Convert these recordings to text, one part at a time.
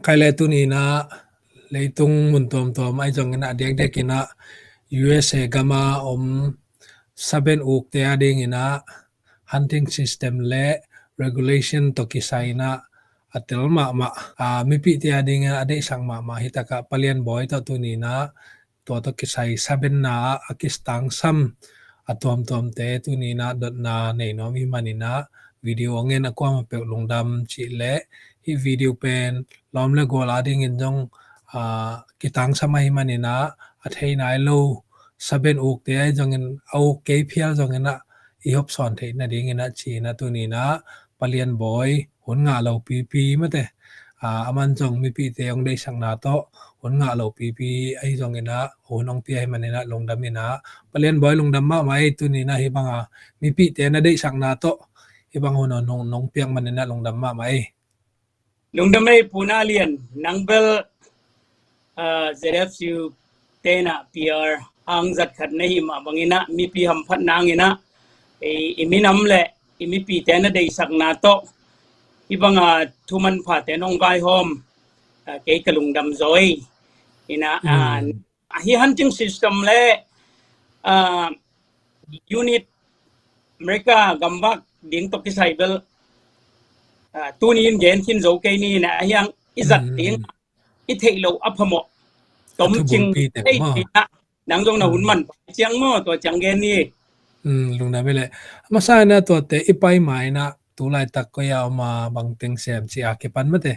kaila tu ni na leitung muntom to mai jong na dek dek ina USA gama saben uk te ading ina hunting system le regulation to kisai na atel ma mi pi te ading ade sang ma hitaka palian boy to tu ni na to kisai saben na akistang sam atom tom te tu ni na dot na nei no mi manina video ngen akwa ma pe lungdam chi le hi video pen lom le gol ading in jong kitang samai manina athei nai lo saben uk te ai jong in au ke phial jong na i hop son the na ding na chi na tu ni na palian boy hun nga lo pi ma te aman jong mi pi te ong dei sang na to hun nga lo pi ai jong ina hun ong pi ai manina lungdam ina palian boy lungdam ma mai tu ni na hi banga mi pi te na dei sang na to hi bang hun nong piang manina lungdam ma mai lungdam ai punalian nangbel ZFU tena PR ang zat khat nei ma bangina mi pi ham phat nangina iminam le imi pi tena dei sak na to ibanga thuman pha te nong vai hom ke kalungdam zoi ina hi hunting system le unit America gambak ding to kisai bel tunin gen kin zo ke ni na yang izat ding i thei lo aphamo tom ching ei na nang jong na hun man chiang mo to chang gen ni lungna bele masa na to te ipai mai na tu lai tak ko ya ma bang teng sem chi a ke pan mate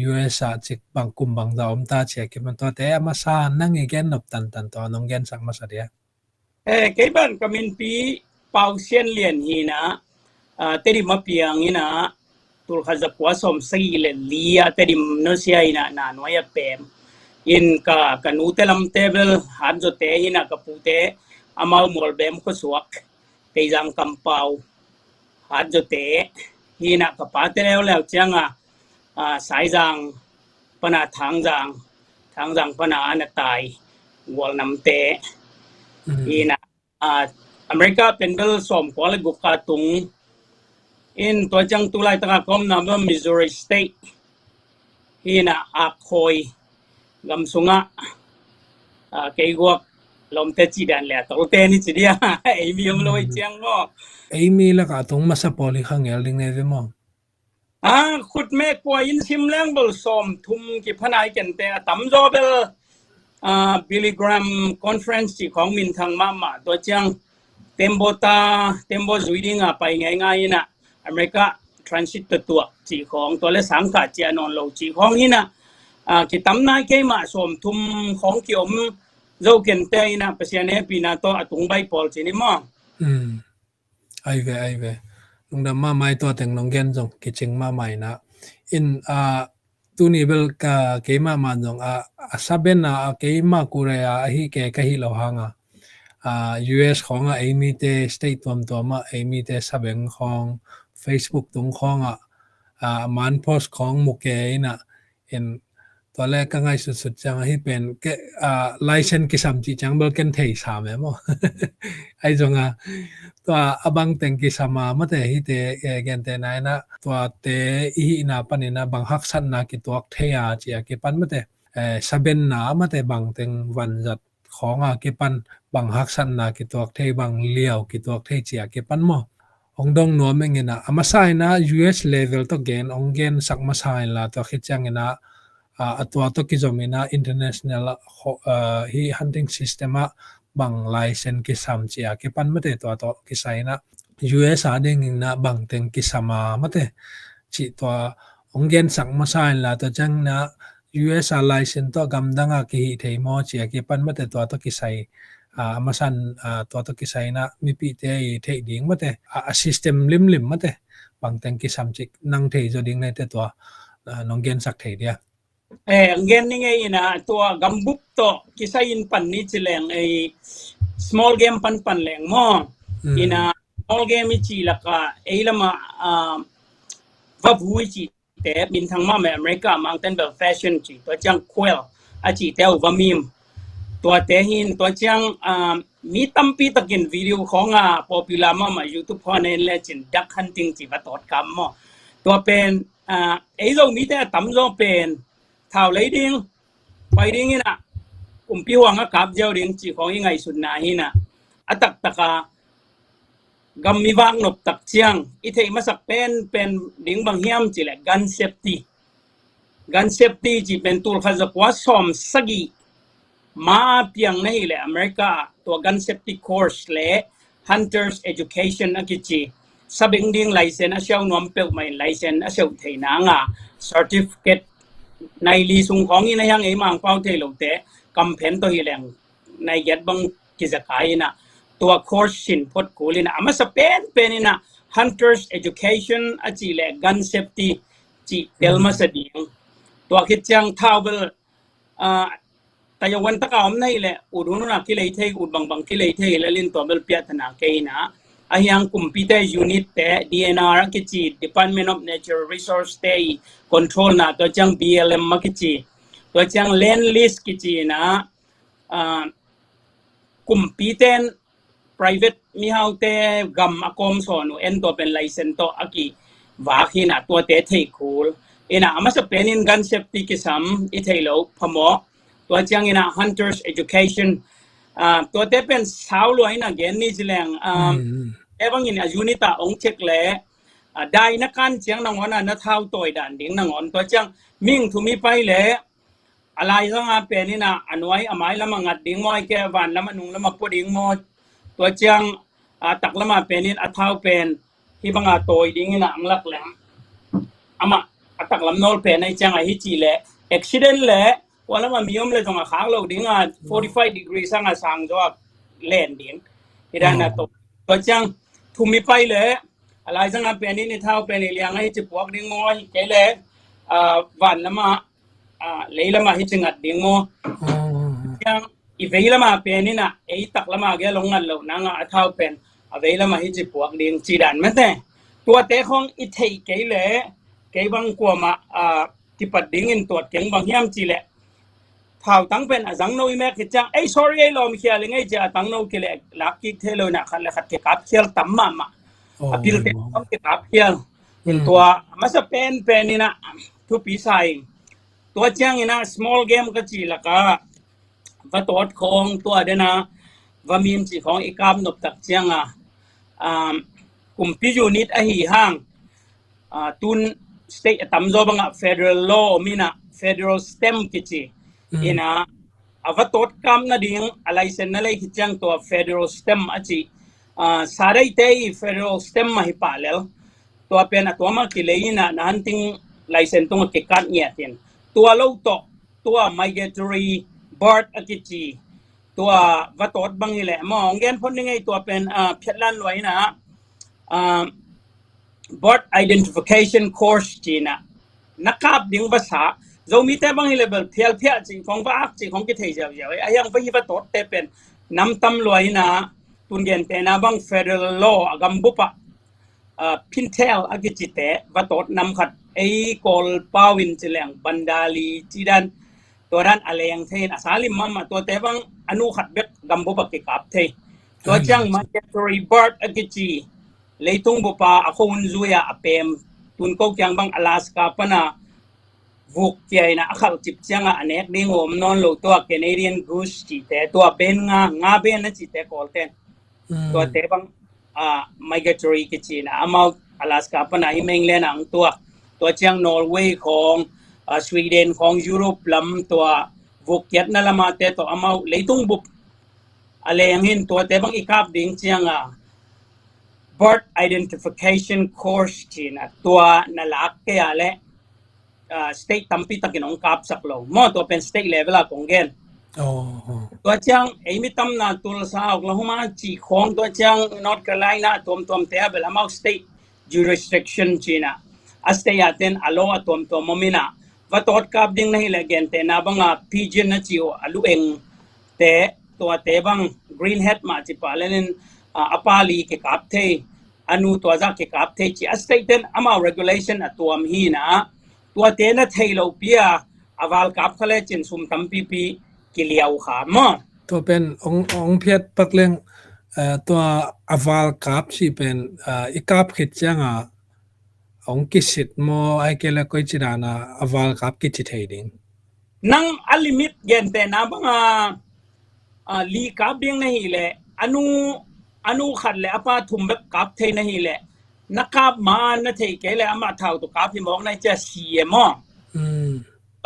US a chik bang kum bang da om ta che ke man to te masa nang again nop tan to nong gen sang masa dia ke ban kamin pi pau sian lian hi na teri ma piang ina tul khaza kwa som sai le lia teri no sia ina na no ya pem in ka nu telam table han jo te ina ka pu te amal mol bem ko suak te jang kam pau han jo te ina ka pa te leo changa sai jang pana thang jang pana ana tai wal nam te ina America pendel som kwale gukka tung in to chang tulai taka kom na Missouri State hina akhoi gam sunga ke guak lom te chi dan le to te ni chi dia ai mi om loi chang mo ai mi la ka tung masa poli khang el ding ne ve mo khut me kwa in sim lang bol som thum ki phanai ken te tam zo bel Billy Graham conference chi khong min thang ma to chang tembo zuidinga pai ngai na America transit to chi khong to le sang ka chi anon lo chi khong hina ki tam na ke ma som thum khong ki om zo ken te ina pasiane pina to atung bai pol chi ni mo ai ve nong da ma mai to teng nong gen jong ki ching ma mai na in tu ni bel ka ke ma jong saben na ke ma kurea hi ke ka hi lo hanga US ของไอ้มีแต่ state ตัวมาไอ้มีแต่สับงของ Facebook ตรงของมัน post ของมุกเกน่ะเห็นตอนแรกก็ง่ายสุดๆจังให้เป็นแกlicense กิสัมจีจังเบลกันเทสามมั้งไอ้จงตัวบังเต็งกิสามามาแต่ฮิเตแกนเตนายนะตัวเตอีน่ะปันนี่นะบังฮักสันนะกิตัวเทียจีกิปันมาแต่สับเป็นหนามาแต่บังเต็งวันจัดของกิปันบางฮักสันนะกิตัวเทบางเลี้ยวกิตัวเทเจียกิปันโมองดงนัวเมงินะอามาไซนะ US level ตัวเกณฑ์องเกณฑ์สักมาไซละตัวคิดจังเงินะตัวตัวกิจมินะ international hi hunting system บาง license กิสามเจียกิปันไม่ได้ตัวกิไซนะ US อาเดงินะบางเต็งกิสามาไม่ได้จีตัวองเกณฑ์สักมาไซละตัวจังนะ US license ตัวกำดังกิเทมอเจียกิปันไม่ได้ตัวกิไซมาสันตัวกิไซนะมีปีเตยเทดิ้งมาแต่system ลิมมาแต่บางแต่งกิสามจิกนั่งเทจดิ้งในแต่ตัวน้องเกณฑ์สักเทเดียเกณฑ์นี่ไงนะตัวกัมบุกโตกิไซอินปันนี่จิแรงsmall gameปันแรงมออินะ small game มิจิละก็ละมาว่าบุยจิแต่บินทางมาอเมริกามังเต้นแบบแฟชั่นจิตัวจังควลจิเตวว่ามีมตัวเตหินตัวจังมีตั้มปีตะกินวิดีโอของpopular มา YouTube พอในเลจินดักฮันติงจิว่าตอดกรรมตัวเป็นเรามีแต่ตั้มเราเป็น ท่าเลยดิ้งไปดิ้งนี่นะกลุ่มพี่หวังกับเจ้าดิ้งจีของยังไงสุดนาหินะอัตักตะกากำมีวางนบตักเชียงอีเทมาสักเป็นดิ้งบางเฮียมจีแหละกันเซฟตี้จีเป็นตัวข้าจะกว่าสอมสกีมาเพียงนี่แหละอเมริกาตัวกันเซฟตี้คอร์สและ Hunters Education อันกิจีสับดิ้งไลเซนอาเซียนนวมเปิลไม่ไลเซนอาเซียนเทนางา certificate ในลีสุงของอีนะยังไอ้มังเป้าเทลงเตะกำเพนตัวฮีแรงในเย็ดบังกิจการนะตัวคอร์สสินพดกูลินะอามาสเปนเป็นนะ Hunters Education อาจีเล่ Gun Safety จีเดลมาสดีงตัวคิดจังท้าวเบลแต่ยังวันตะกาวไม่แหละอุดหนุนนักที่เลยเทอุดบังที่เลยเทแล้วลินตัวเบลเปียธนาเกยนะอายังคุมพิเตยูนิตเต DNR กิจี Department of Natural Resource เต Control นะตัวจัง BLM มากิจีตัวจัง Land Lease กิจีนะคุมพิเตน private มีเฮาเตกัมอากอมสอนุเอ็นตัวเป็นไลเซนต์ตัวอากีวากินะตัวเตเทคูลอินะอามาสเปนินกันเซฟตี้กิซัมอิเทโลพมอตัวจังอินะ Hunters Education ตัวเตเป็นสาวลอยนะเกนนี่จิเลงบางอินะยูนิตาองเช็คเล่ได้นักการเชียงนงอนนัทเท้าตัวดันดิ้งนงอนตัวจังมิ่งทุมีไปเล่อะไรสังอาเป็นนี่นะอันไว้อามายละมังัดดิ้งมอยแกวันละมันนุงละมาปวดดิ้งมอตัวจังตักละมาเป็นนี่อัทเท้าเป็นที่บางอาตัวดิ้งนี่นะอังลักแหลมอามาตักลำโนลเป็นในจังไอฮิจิเล่อุบิเหตุเล่วันละมามีอมเลยตรงอาขางเราดิ้ง45 degree สังอาสังจวบเล่นดิ้งที่ด้านนั้นตัวจังทุมีไปเลยอะไรสังอาเป็นนี่เท้าเป็นเลี้ยงให้จิบพวกดิ้งมอยแกเล่วันละมาเลยละมาฮิจิงัดดิ้งมอยังอีเวลามาเป็นนี่นะไอ้ตักละมาแกลงงันเรานางอาเท้าเป็นเวลามาฮิจิพวกดิ้งจีดันไม่แต่ตัวเตะของอีเทย์แกเล่แกบังกลัวมาที่ปัดดิ้งอินตัวเก่งบางยามจีเล่เท้าตั้งเป็นอาจังโนอีแม่คิดจังไอ้ sorry ไอ้ลมเขียลิงไอ้เจ้าตั้งโนกิเลลักกิเทโลนะขันเลยขัดเก็บกับเขียลตั้มมาพิลเตต้องเก็บกับเขียลอินตัวมาสเป็นนี่นะทุกปีใส่ตัวจังนี่นะ small game ก็จีละก็ว่าตัวของตัวเดนะว่ามีมจีของอีกามนบตักจังกลุ่มพิจูนิตไอหีห่างตุน state ตั้มโจบังfederal law มีนะ federal stem กิจีอินะว่าตัวกำนัดดิ้งอะไรเส้นนั่นเลยคิดจังตัว federal stem อาจีสาได้เตย federal stem มาให้ป่าแล้วตัวเป็นตัวมาคิเลยนะนั่นทิ้งไลเซนต์ตรงเก็บการเนี่ยทีนตัวเราตัว migratory bird อากิจีตัววัตถุบางอย่างแหละมองเงินพ้นยังไงตัวเป็นเพียรลันไว้นะbird identification course จีนะนักขับดิ้งภาษาเรามีแต่บางอย่างเลยเพียรจีของว่าจีของกิเทียเจ้าไอ้ยังไปวัตถุแต่เป็นน้ำตำลอยนะตุนเงินแต่นะบาง federal law กัมบุปะพินเทลอากิจิเตะวัตถุนำขัดไอ้กอลปาวินจิเลงบันดาลีจีดันตัวนั้นอะไรยังเทนอาสาลิมมาตัวเตบังอนุขัดเบ็ดกัมบุปกิกับเทตัวจังมาเก็ตรีเบิร์ดอากิจิเลยตุงบุปผาอคุนซุยาอเปมตุนก็ยังบังอลาสกาปนาวุกเจียนะขัดจิบจังอันเอกดิ้งโอมนอนโลตัวแคนาเดียนกูสจิเตตัวเบนงาเบนนะจิเตกอลเทนตัวเตบังmigratory กิจนะอามาอลาสกาปนาฮิเมงเลนังตัวเชียงนอร์เวย์ของสวีเดนของยุโรปลำตัววุกเก็ตนั่นละมาเตะตัวอามาเลยตุงบุบอะไรอย่างเห็นตัวเตะบางอีกครับดิ้งเชียงbird identification course จีนะตัวนั่นลักเกะอะไรstate ตั้มปีตะกินองกับสักโลมอตัวเป็น state level ของเกนตัวเชียงไอ้มิตั้มนะตัวสาวเราหัวจีของตัวเชียง North Carolina ตัวเตะเบลมา state jurisdiction จีนะastayaten alo atom to momina vatot kap ding nahi legen te na banga pigeon na chiu alueng te to te bang green hat ma chi palenin apali ke kap the anu to za ke kap the chi astayaten ama regulation atom hi na to te na thailo pia aval kap khale chin sum tampi pi kiliau kha ma ตัวเป็นองเพียรปักเรื่องตัวอวาลกราฟที่เป็นอีกราฟคิดจังองกิสิตโมไอเกลก็จิรานะอวาลกราฟกิจิเทดิง nang alimit gente na banga li kap ding na hile anu khat le apa thumbek kap the na hile nakap man na the ke le ama thau to kap hi mok na cha siemo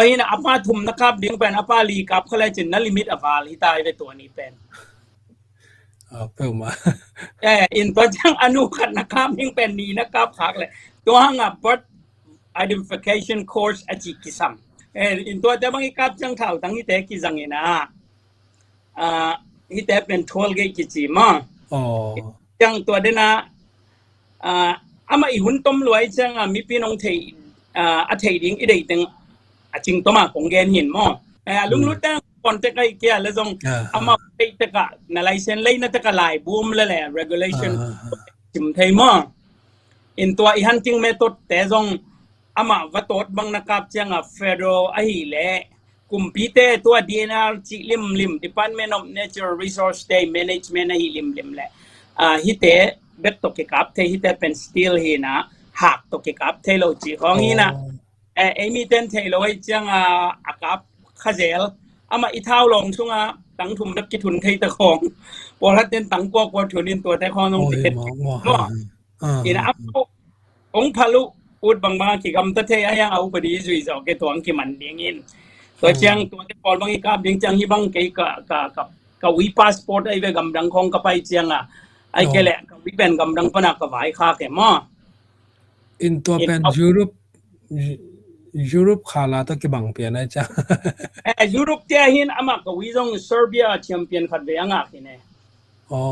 ai na apa thum nakap ding pen apa li kap khale chin na limit aval hi tai ve to ni pen เปิ่มา in to chang anu khat nakap ding pen ni nakap khak le to hanga birth identification course achi kisam in to te bang ikap chang thau tang ni te ki jang ina hi te pen thol ge ki chi ma อ๋อ จังตัวเดนะอามาอีหุ่นต้มรวยจังมีพี่น้องเทอาเทดิ้งอีเดตึงจริงตัวมาของแกนหินมั้งลุงรู้ตั้งก่อนจะไกลเกี่ยแล้วจงอามาไปตะกะในไลเซนเลยนะตะกะลายบูมแล้วแหละ regulation จิมไทยมั้งอินตัวอีหันจริงเมธอดแต่จงอามาวัดตดบังนักจังfederal ไอ้แหละกุมพีเตตัว DNR จิลิม Department of Natural Resource Day Management ไอ้ลิมแหละฮิเตเบ็ดตกเก็บเทฮิเตเป็นสตีลฮีนะหักตกเก็บเทโลจีของฮีนะไอ้มีเต้นเทโลไอ้จังอากาศขเจลอามาอีเท้าลงช่วงตั้งทุ่มดับกิทุนเทตะของพอละเต้นตั้งกว่าทุนินตัวแต่ของน้องเต็ดก็อีนะองพาลุอุดบางๆกี่คำตะเทยยังเอาไปดีสุดๆเกตัวอังกิมันเลี้ยงอินตัวจังตัวแต่พอบางอีกาบิงจังฮีบังเกยกับวีพาสปอร์ตไอ้เวกำดังของกับไปจังไอ้แกแหละกับวิเป็นกำลังพนักกับไหวค่าแกมั้งอินตัวเป็นยุโรปขาลาตะกี้บังเปียนไอ้จ้ายุโรปเจ้าหินอามากับวิจงเซอร์เบียแชมเปี้ยนขัดเบียงอ่ะที่เนี่ยอ๋อ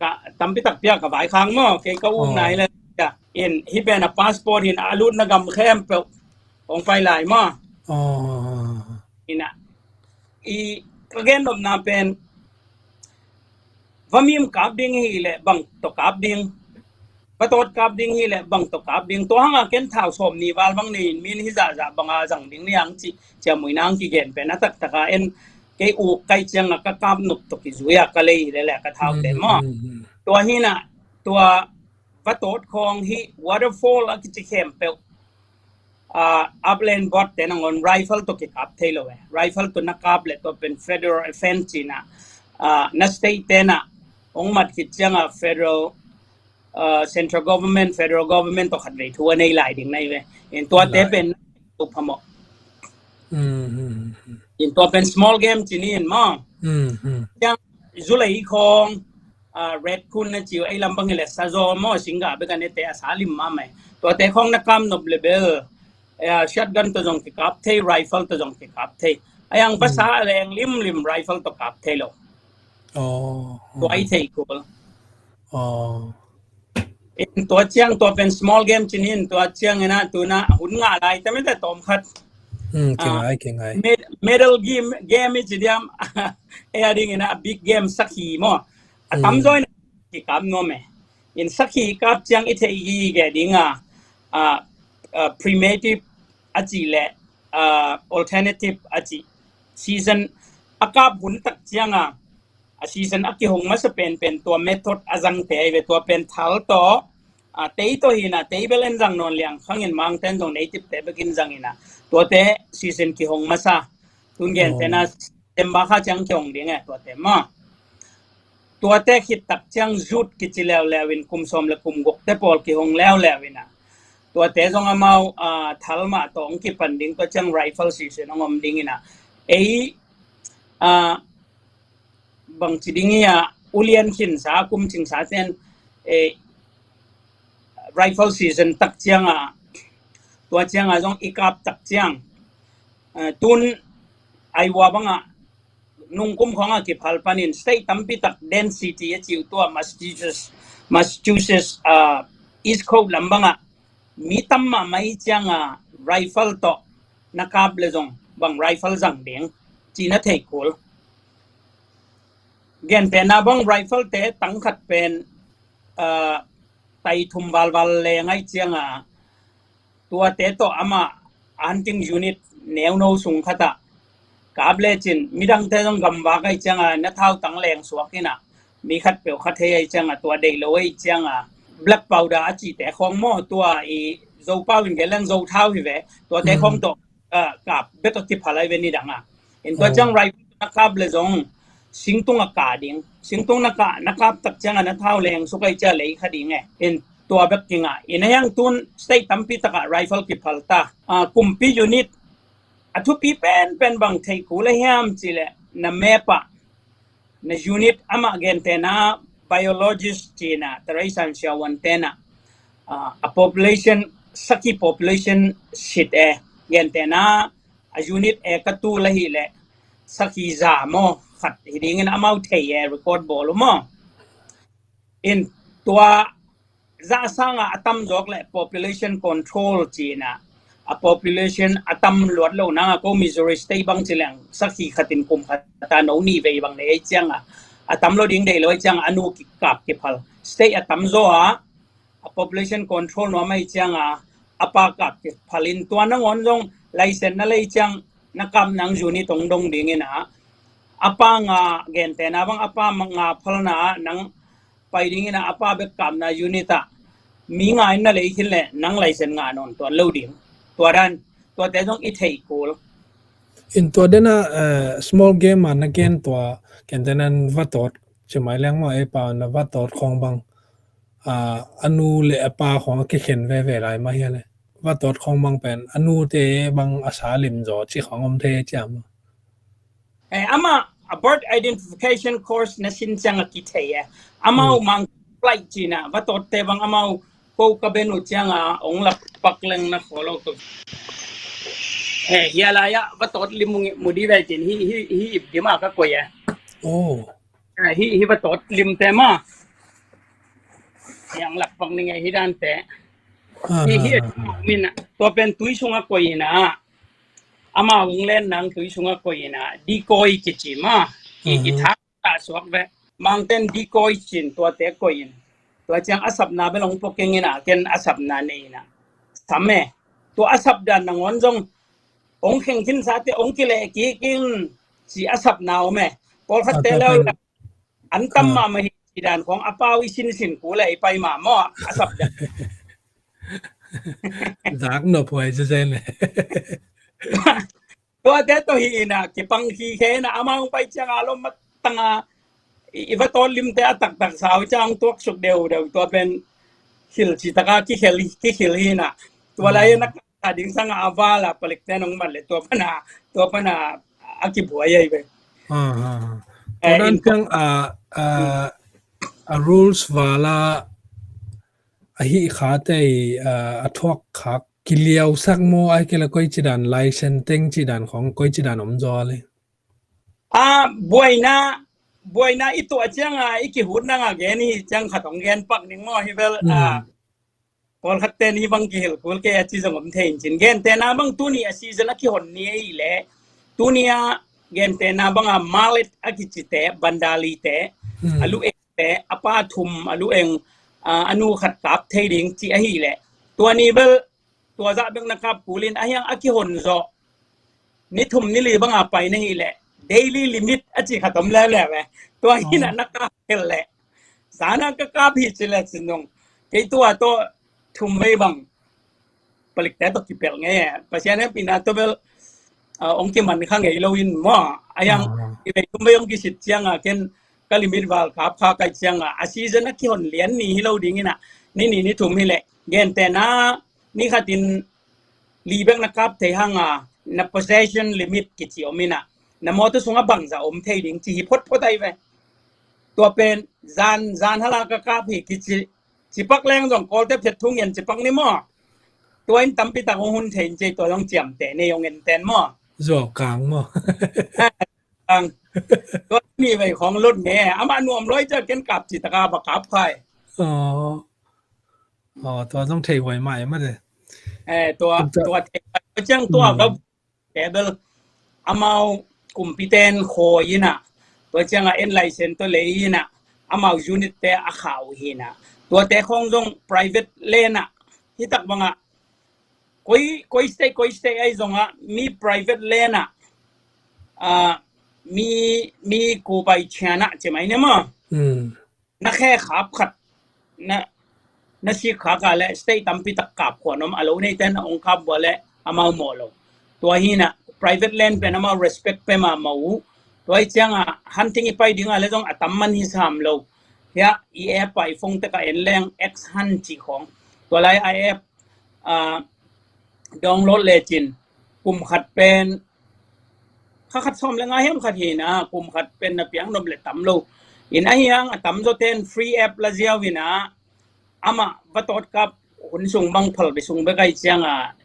ก็ตั้มพิทักษ์เปียกับไหวค้างมั้งแกก็อุ้มไหนเลยจ้ะอินฮิเป็นพาสปอร์ตหินอาลุนนักกำเข้มเปล่าของไฟไหลมั้งอ๋ออินะอีกระเกนดมนาเป็นว่ามีมกับดิ้งฮีเลยบังตกกับดิ้งปะตอดกับดิ้งฮีเลยบังตกกับดิ้งตัวห้างเกนท้าวสมนี่วาลบังนี่มีนฮิจ่าบังจังดิ้งนี่ยังจีจะมวยนางกี่เกนเป็นนักตะการเอ็นเกอูไกจังก็กับนุกตกิจุยก็เลยเลยแหละก็ท้าวเต็มมั้งตัวฮีน่ะตัวปะตอดของฮี waterfall ก็จะเข้มเปล่าอัพเลนบอทแต่นั่งไรเฟิลตกิกับเทโลไรเฟิลตัวนักกับเลยตัวเป็น federal offense จีน่ะนักสเตทเตน่ะองมัดคิดจังfederal central government federal government ตัวขัดเลยทัวในหลายดิ่งในเว้ยเห็นตัวเต้เป็นตุพมเห็นตัวเป็น small game จีนี่เห็นมั้งยังจุลัยของred คุณนะจิวไอ้ลำบังเหลสซาโซมั้งสิงห์เบกันเตะสาลิมมาไหมตัวเต้ของนักกำนบเลเบลshotgun ตัวจงกับเท rifle ตัวจงกับเทไอ้ยังภาษาแรงลิม rifle ตัวกับเทโลตัวไอ้เทกูตัวเชียงตัวเป็น small game ชนิดตัวเชียงนะตัวน่ะหุ่นงาอะไรแต่ไม่ได้ตอมขัดเก่งไง middle game จีเดียมไอ้ดิ่งนะ big game สักขีมั้งตั้มจอยที่กับน้องแม่อินสักขีกับเชียงไอ้เทยีแกดิ่งprimitive อาจีเล่alternative อาจี season อากับหุ่นตักเชียงซีซันอักที่หงมาสเป็นตัวเมธอดอาจังเตยเวตัวเป็นทัลโตเตยตัวหินะเตยเบลนจังนนเลียงข้างเงินมังเต้นตรงไหนทิพเตยเบกินจังหินะตัวเตยซีซันที่หงมาซาตุนเงินเตนะเต็มบ้าข้าจังที่หงเดียงตัวเตยมาตัวเตยคิดตักจังจุดกิจแล้ววินคุมสมและคุมกกเตยปอลที่หงแล้ววินะตัวเตยจงอามาทัลมาตองกิปันดิ้งตัวจังไรเฟิลซีซันองอมดิ้งหินะบางทีนี้อุเลียนหินสาคุมจิงสาเซนrifle season ตักเจียงตัวเจียงจงอีกับตักเจียงตุนไอวาบังนุ่งคุมของกิพัลปานินสเตย์ตั้มปีตัก density จิวตัว Massachusetts East Coast ลำบังมีตั้มมาไม่เจียงrifle ต่อนักขับเลยจงบาง rifle จังเดียงจีน่าเทคูลเกนเป็นนาบังไรเฟิลเตะตั้งขัดเป็นไตทุ่มวาลเลยไงเจียงตัวเตะตัวอามาอันติงยูนิตแนวโน้สุงขัดกาบเลจินมีดังเตะต้องกำว่าไงเจียงนัทเท้าตั้งแรงสวกินะมีขัดเปลวขัดเฮียเจียงตัวเดลอยเจียงblack powder จีแต่ของหม้อตัวอีโจเป้าอินเกลังโจเท้าหิเวตัวเตะของตัวกับ beto ti phalai veni danga in to chang rifle nakab le zong singtung akading singtung nakap tak chang na thau leng sukai cha lei khading in tua bek kinga inayang tun state tampi taka rifle ki phalta kumpi unit athu pi pen bang thei kula hiam chile na mepa na unit ama gentena biologist china tarai san shawan tena a population saki population shit gentena a unit katu lahi le saki za mo khat hidingin amau thei record bol mo in tua za sanga atam jok le population control china a population atam lot lo na ko Missouri state bang chilang saki khatin kum khata no ni ve bang nei changa atam lo ding dei lo chang anu ki kap ki phal state atam zo a population control no mai changa apa kap ki phalin to na ngon jong license na lei chang na kam nang juni tong dong ding ina apa nga gen te na bang apa nga phalna nang paiding ina apa be kam na unita mi nga in na lei khil le nang license nga non to lo ding to ran to te jong I thei kul in to dena small game man again to kentenan vatot chimai lang mo e pa na vatot khong bang anu le pa khong ke khen ve lai ma hiale vatot khong bang pen anu te bang asa lim zo chi khong om the cham ama a birth identification course na sin chang ki thei ama mang flight china vatot te bang ama ko ka benu chang ong la pakleng na follow to hiala ya vatot limung mudi ve chin hi dima ka ko ya oh hi vatot lim te ma yang lak pang ni hi dan te hi min to pen tui sunga ko ina ama ung len nang tui sunga ko ina decoy kichi ma hi tha ta swak ve mountain decoy chin to te ko in to chang asap na belong pokeng ina ken asap na ne ina samme to asap dan nang on jong ong kheng kin sa te ong ki le ki kin si asap na o me pol khat te lo an tam ma ma hi danของอาป้าวิสินกูเลยไปมาหม้ออาสับดัน dak no phoi je zen le ตัวเด็ดตัวฮีน่ะกิปังฮีเคน่ะอามาไปจังอารมณ์มาตั้งอีว่าตอนลิมเตะตักสาวจังตัวสุกเดียวตัวเป็นหิลจิตกาkiหิลฮีน่ะตัวอะไรนักดิ่งสังอาวาละผลิตแต่น้องมันเลยตัวพนาอากิบัวใหญ่ไปตอนนั้นจังrules wala hi khate athok khak kiliau sak mo ai kela koi chidan license teng chidan khong koi chidan om zo le buena itu achang iki hudna nga geni chang khatong gen pak ning mo hivel pol khatte ni bang ki hel kol ke achi jong om thein chin gen te na bang tuni a season ki hon ni ei le tunia gen te na bang malet akichite bandali te alu te apa thum alu eng anu khat kap thading chi a hi leตัวนี้เบลตัวจะเป็นนักปูลินอายังอากิฮอนโซนี่ทุ่มนี่ลีบังอาไปนี่แหละ daily limit อาจิขัดตมแล้วแหละเว้ยตัวนี้น่ะนักเฮลแหละสานักกาพิจิเลสินงไอ้ตัวทุ่มไม่บังผลิตแต่ตัวกิเปลไงเพราะฉะนั้นปีนั้นตัวเบลองค์ที่มันข้างไอ้เราอินมั่วอายังไอ้ทุ่มไม่องค์กิสิทธิ์จังเช่นก็ลิมิตวัลครับข้าใครจังอาซีซันนักที่ฮอนเลียนนี่เราดิ้งน่ะนี่ทุ่มนี่แหละเงินแต่นะนี่ขัดินลีเบกนะครับเที่ยงนับ possession limit กี่ที่อมินะนับมอตุสงะบังจะอมเที่ยงที่พดได้ไหมตัวเป็นจานฮาลากะกับพี่กี่ที่ปักแรงจงกอลเทปเช็ดทุ่งเงินที่ปักนี่มั้งตัวอินตั้มปีตาของหุ่นเที่ยงใจตัวต้องเจียมแต่ในยงเงินแต่มั้งจบกลางมั้งตัวนี้ไปของรถแม่อามาหน่วมร้อยจะเกินกับจิตกาบักกับใครตัวต้องเทไว้ใหม่มาเลยตัวเทจังตัวก็แต่เบลอามาวกุมพิเตนโคยินะตัวจังเอ็นไลเซนตัวเลยยินะอามาวยูนิตแต่อาขาวยินะตัวแต่ของจง private lane นะที่ตักบังคุยสเตย์ไอ้จงมี private lane นะมีกูไปเชียนะใช่ไหมเนี่ยมั้งนักแค่ขับขัดนะสิขากาเลสเตย์ตั้มพิตักกับขวานมอโลนี่แต่องค์ขับบัวเล่อามาโมโลตัวฮีนะ private land เป็นมา respect ไปมาหมูตัวจังhunting ไปดิ้งอะไรต้องตั้มมันฮิสามโลเฮียอีเอฟไปฟงตะกะเอ็นแรง X hunt จีของตัวไรไอเอฟดองรถเลจินกลุ่มขัดเป็นข้าขัดซ่อมแล้วไงเฮมขัดหินะกลุ่มขัดเป็นนะเปียงนมเลตั้มโลอินไอยังตั้มโจเทน free app ละเจียววินะอามาวัตถุกับคนส่งบังพลไปส่งไปไกลจัง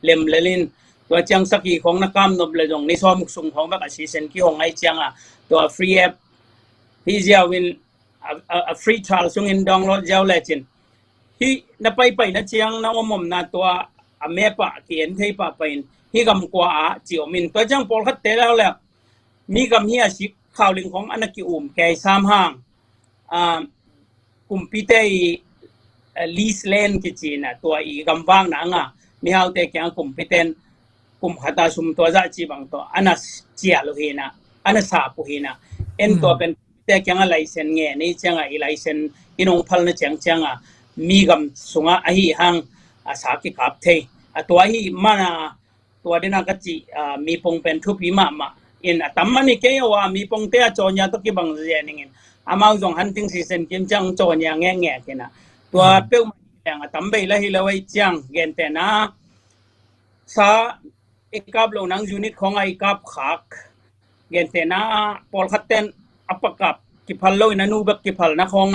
เลมเลลินตัวจังสักกี่ของนักการนบเลยจงในซ้อมส่งของแบบซีเซนกี่ของไอจังตัว free app ที่เจียววินfree trial ส่งอินดองรถเจียวเลจินที่นับไปนัดจังนักอมนัดตัวอเมปะเขียนที่ปะไปที่กำกว่าจิวมินตัวจังพอลคัดเตะแล้วแหละมีกำเฮียสิข่าวลิงของอนักกิอุมแก่สามห้างกุมพิเตลีสเลนกิจีนะตัวอีกำวางนังมีเอาแต่แกงกุมพิเตนกุมขัดตาชุมตัวจะจีบังตัวอันนั้นเจียลุหินะอันนั้นสาปุหินะเอ็นตัวเป็นแต่แกงไลเซนเงี้ยนี่จังไอไลเซนอินองพัลนะจังมีกำสุงไอหังสากิกับเทตัวไอมันตัวเดนักจีมีปงเป็นทุบีมาอินตั้มมันนี่แกว่ามีปงเตะจอนยาตุกิบังเจียนิงอามาจง hunting season กิมจังจอนยาแง่กันนะตัวเป้าหมายอย่างตั้มไปละฮิลาไว้จังเกนเตนะซาอีกกับเรานังยูนิตของไอ้กับขักเกนเตนะพอลคัตเตนอัปกับกิพัลโลนันูแบบกิพัลนะของ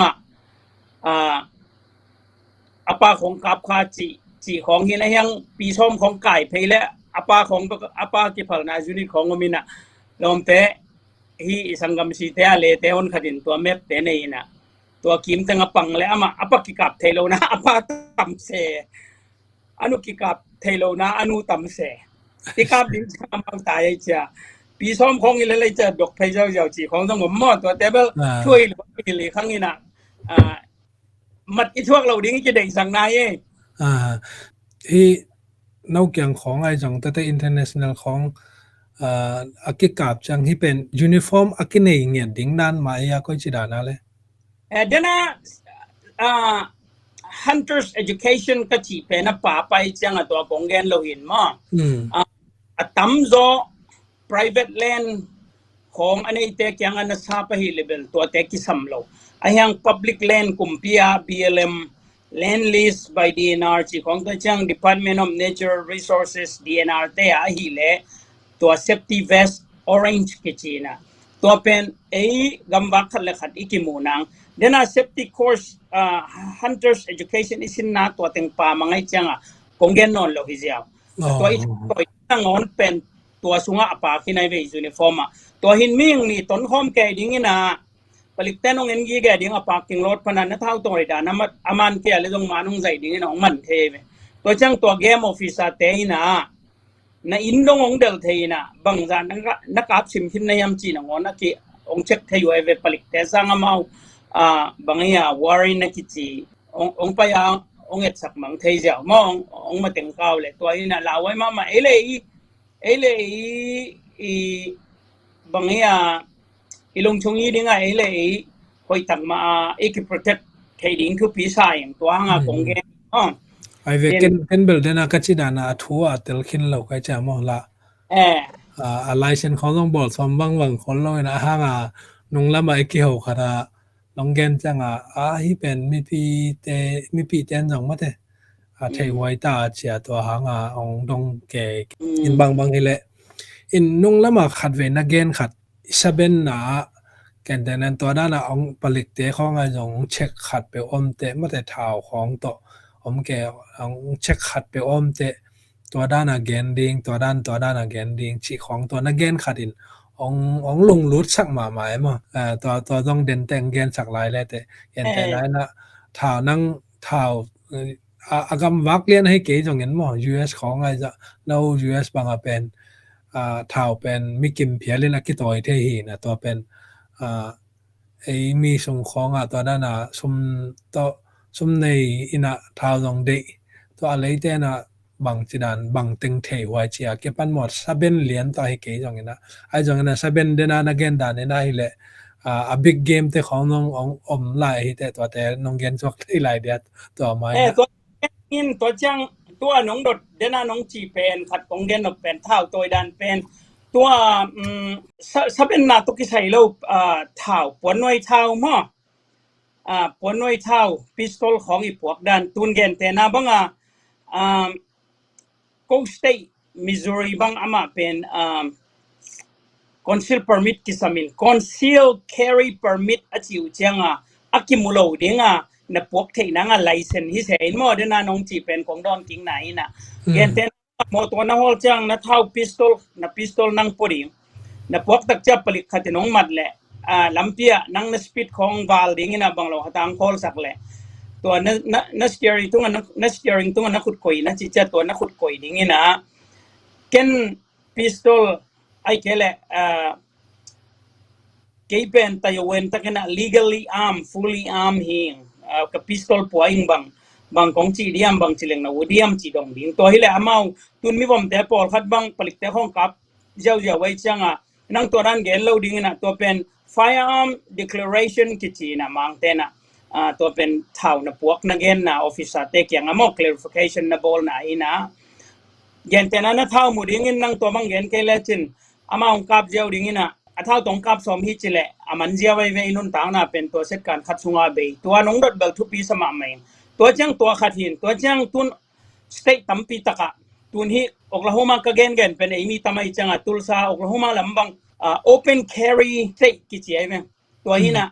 อัปของกับขาจีของเห็นยังปีชมของไก่เพลและอัปของอัปกิพัลนะยูนิตของมินะลมเตะฮีสังกัมสีเตะเลเตะอนขัดินตัวเม็ดเตะนี่นะตัวคิมตั้งปังเลยอามาอัปกิกับเทโลนะอัปตัมเสอนุกิกับเทโลนะอนุตัมเสที่กับดิ้งจะมังตายจ้ะปีชมของอีเลยจะดอกเพลเจ้าเจ้าจีของต้องหมดตัวเตเบิลช่วยหรือไม่หรือครั้งนี้นะมัดอีช่วงเราดิ้งจะเด้งสั่งนายที่นอกจากของไอ้จังแต่ international ของอากิกับจังที่เป็นยูนิฟอร์มอากิเนยเนี่ยดิ้งด้านมาอยากก็จิดานะเลยเดี๋ยวนะhunters education ก็จีเป็นนะป่าไปจังตัวกงเงินเราเห็นมั้งตั้มโซ private land ของอันนี้เตะยังอันนั้นซาไปฮิเลเบลตัวเตะกิสัมโลไอ้ยัง public land กุมพีอา BLM land lease by DNR จีของตัวจัง Department of Natural Resources DNR เตะฮิเลตัว safety vest orange กิจีนะตัวเป็นไอ้กำบักขัดเล็กขัดอีกิมูนังเดี๋ยวนะ safety course hunters education อิสินนะตัวเต็งป่ามังไอจังกงเกนนอนโลหิเซียวตัวอีตัวตั้งงอนเป็นตัวสุงะป่าที่ในเวยูนิฟอร์มตัวหินมิ่งนี่ต้นหอมแก่ดิ้งนะผลิตแต่นงเงินกี่แก่ดิ้งป่ากิงรถพนันนัทเท่าตัวไอ้ดานะมันอามันแก่เลยตรงมานุ่งใจดิ้งนะของมันเทไปตัวจังตัวเกมออฟฟิศเตยนะอินดงองเดลเทยนะบางจานนักอับสิมทินในยามจีนงอนักที่องเช็คเทอยู่ไอ้เวผลิตแต่สังเอาบางอย่างวารินนักจีองไปองเอ็ดสักมังเทยเจ้ามองมาถึงเขาเลยตัวนี้นะลาวไว้มาเอเลยบางอย่างอีลงชงยี่ดิ้งไงเอเลยคอยตั้งมาเอกโปรเทคเทดิ้งคือปีศาจตัวห่างกงเกนไอเวกันเบลเดน่าก็จิดานะทัวร์เตลคินเราก็จะมองละอะไรเช่นเขาต้องบอกสมบังคนเราเนี่ยห่างนุ่งละมาเอกิโฮคาราลองเกนจังที่เป็นมีปีเจนจังมาเถอะเทไว้ตาเชียตัวห่างองดงเกอินบางนี่แหละอินนุ่งละมาขัดเวนักเกนขัดซาเบนนะแกนแต่นั้นตัวด้านองผลิตเตะของไอ้จงเช็คขัดไปอมเตะมาแต่เท้าของต่อแกเช็คขัดไปเตะตัวด้านเกนดิ้งตัวด้านเกนดิ้งชีของตัวนักเกนขัดอินลงรูดสักมาหมายมั้งตัวต้องเด่นแต่งเกนสักหลายเลยแต่เห็นแต่ไหนนะเท้านั่งเท้าอากำวักเลียนให้เก๋จงเห็นมั้ง US ของไอ้จะเรา US บางเป็นเท้าเป็นมิกิมเพียเล่นนักกีฬาเที่ยนะตัวเป็นไอ้มีส่งของตัวด้านสมในอินะท้าวตรงเดตัวอะไรเต้นะบางจีนบางตึงเทไว้เชียเก็บปันหมดซาเบนเหรียญตัวให้เก๋จังนะไอ้จังนะซาเบนเดน่านักเกนดานในนั้นเลยบิ๊กเกมแต่ของน้องไล่แต่ตัวแต่น้องเกนจอกที่ไล่เดียตัวไม่ตัวอินตัวจังตัวน้องดดเดน่าน้องจีเป็นขัดของเดนเป็นเท่าตัวดันเป็น ตัวซะเป็นนาตุกิใส่เราเท้าปวนน้อยเท้ามั้งปวนน้อยเท้าพิสตอลของอีพวกดันตุนเกนแต่นาบังโกสเตย์มิสซูรีบังอามาเป็นconceal permit kisamin conceal carry permit achiu changa akimulo dinga na pok thei na nga license hi sein mo de na nong chi pen kong don king na ina gen ten mo to na hol chang na thau pistol nang pori na pok tak cha palik khatinong mat le lampia nang na speed khong wal ding ina banglo hatang kol sak le to na steering tunga na khut koi na chi cha to na khut koi ding ina ken pistol ai kele keipen tayo wen takena legally armed fully armed hing ka pistol poing bang kong chi diam bang chileng na wodiam chi dong ding to hile amau tun mi bom te pol khat bang palik te khong kap jau wai changa nang to ran gen lo ding na to pen firearm declaration ki chi na mang te na to pen thau na puak na gen na officer te kyang amo clarification na bol na ina gen te na thau mu ding nang to bang gen ke le chin amau kap jau ding ina athau tong kap som hi chile aman jia wai ve inun tang na pen to set kan khat sunga be to nong dot bel thu pi sama mai to chang to khat hin to chang tun state tampi taka tun hi Oklahoma ka gen pen ei mi tamai changa tulsa Oklahoma lambang open carry state ki chi ai ve to hina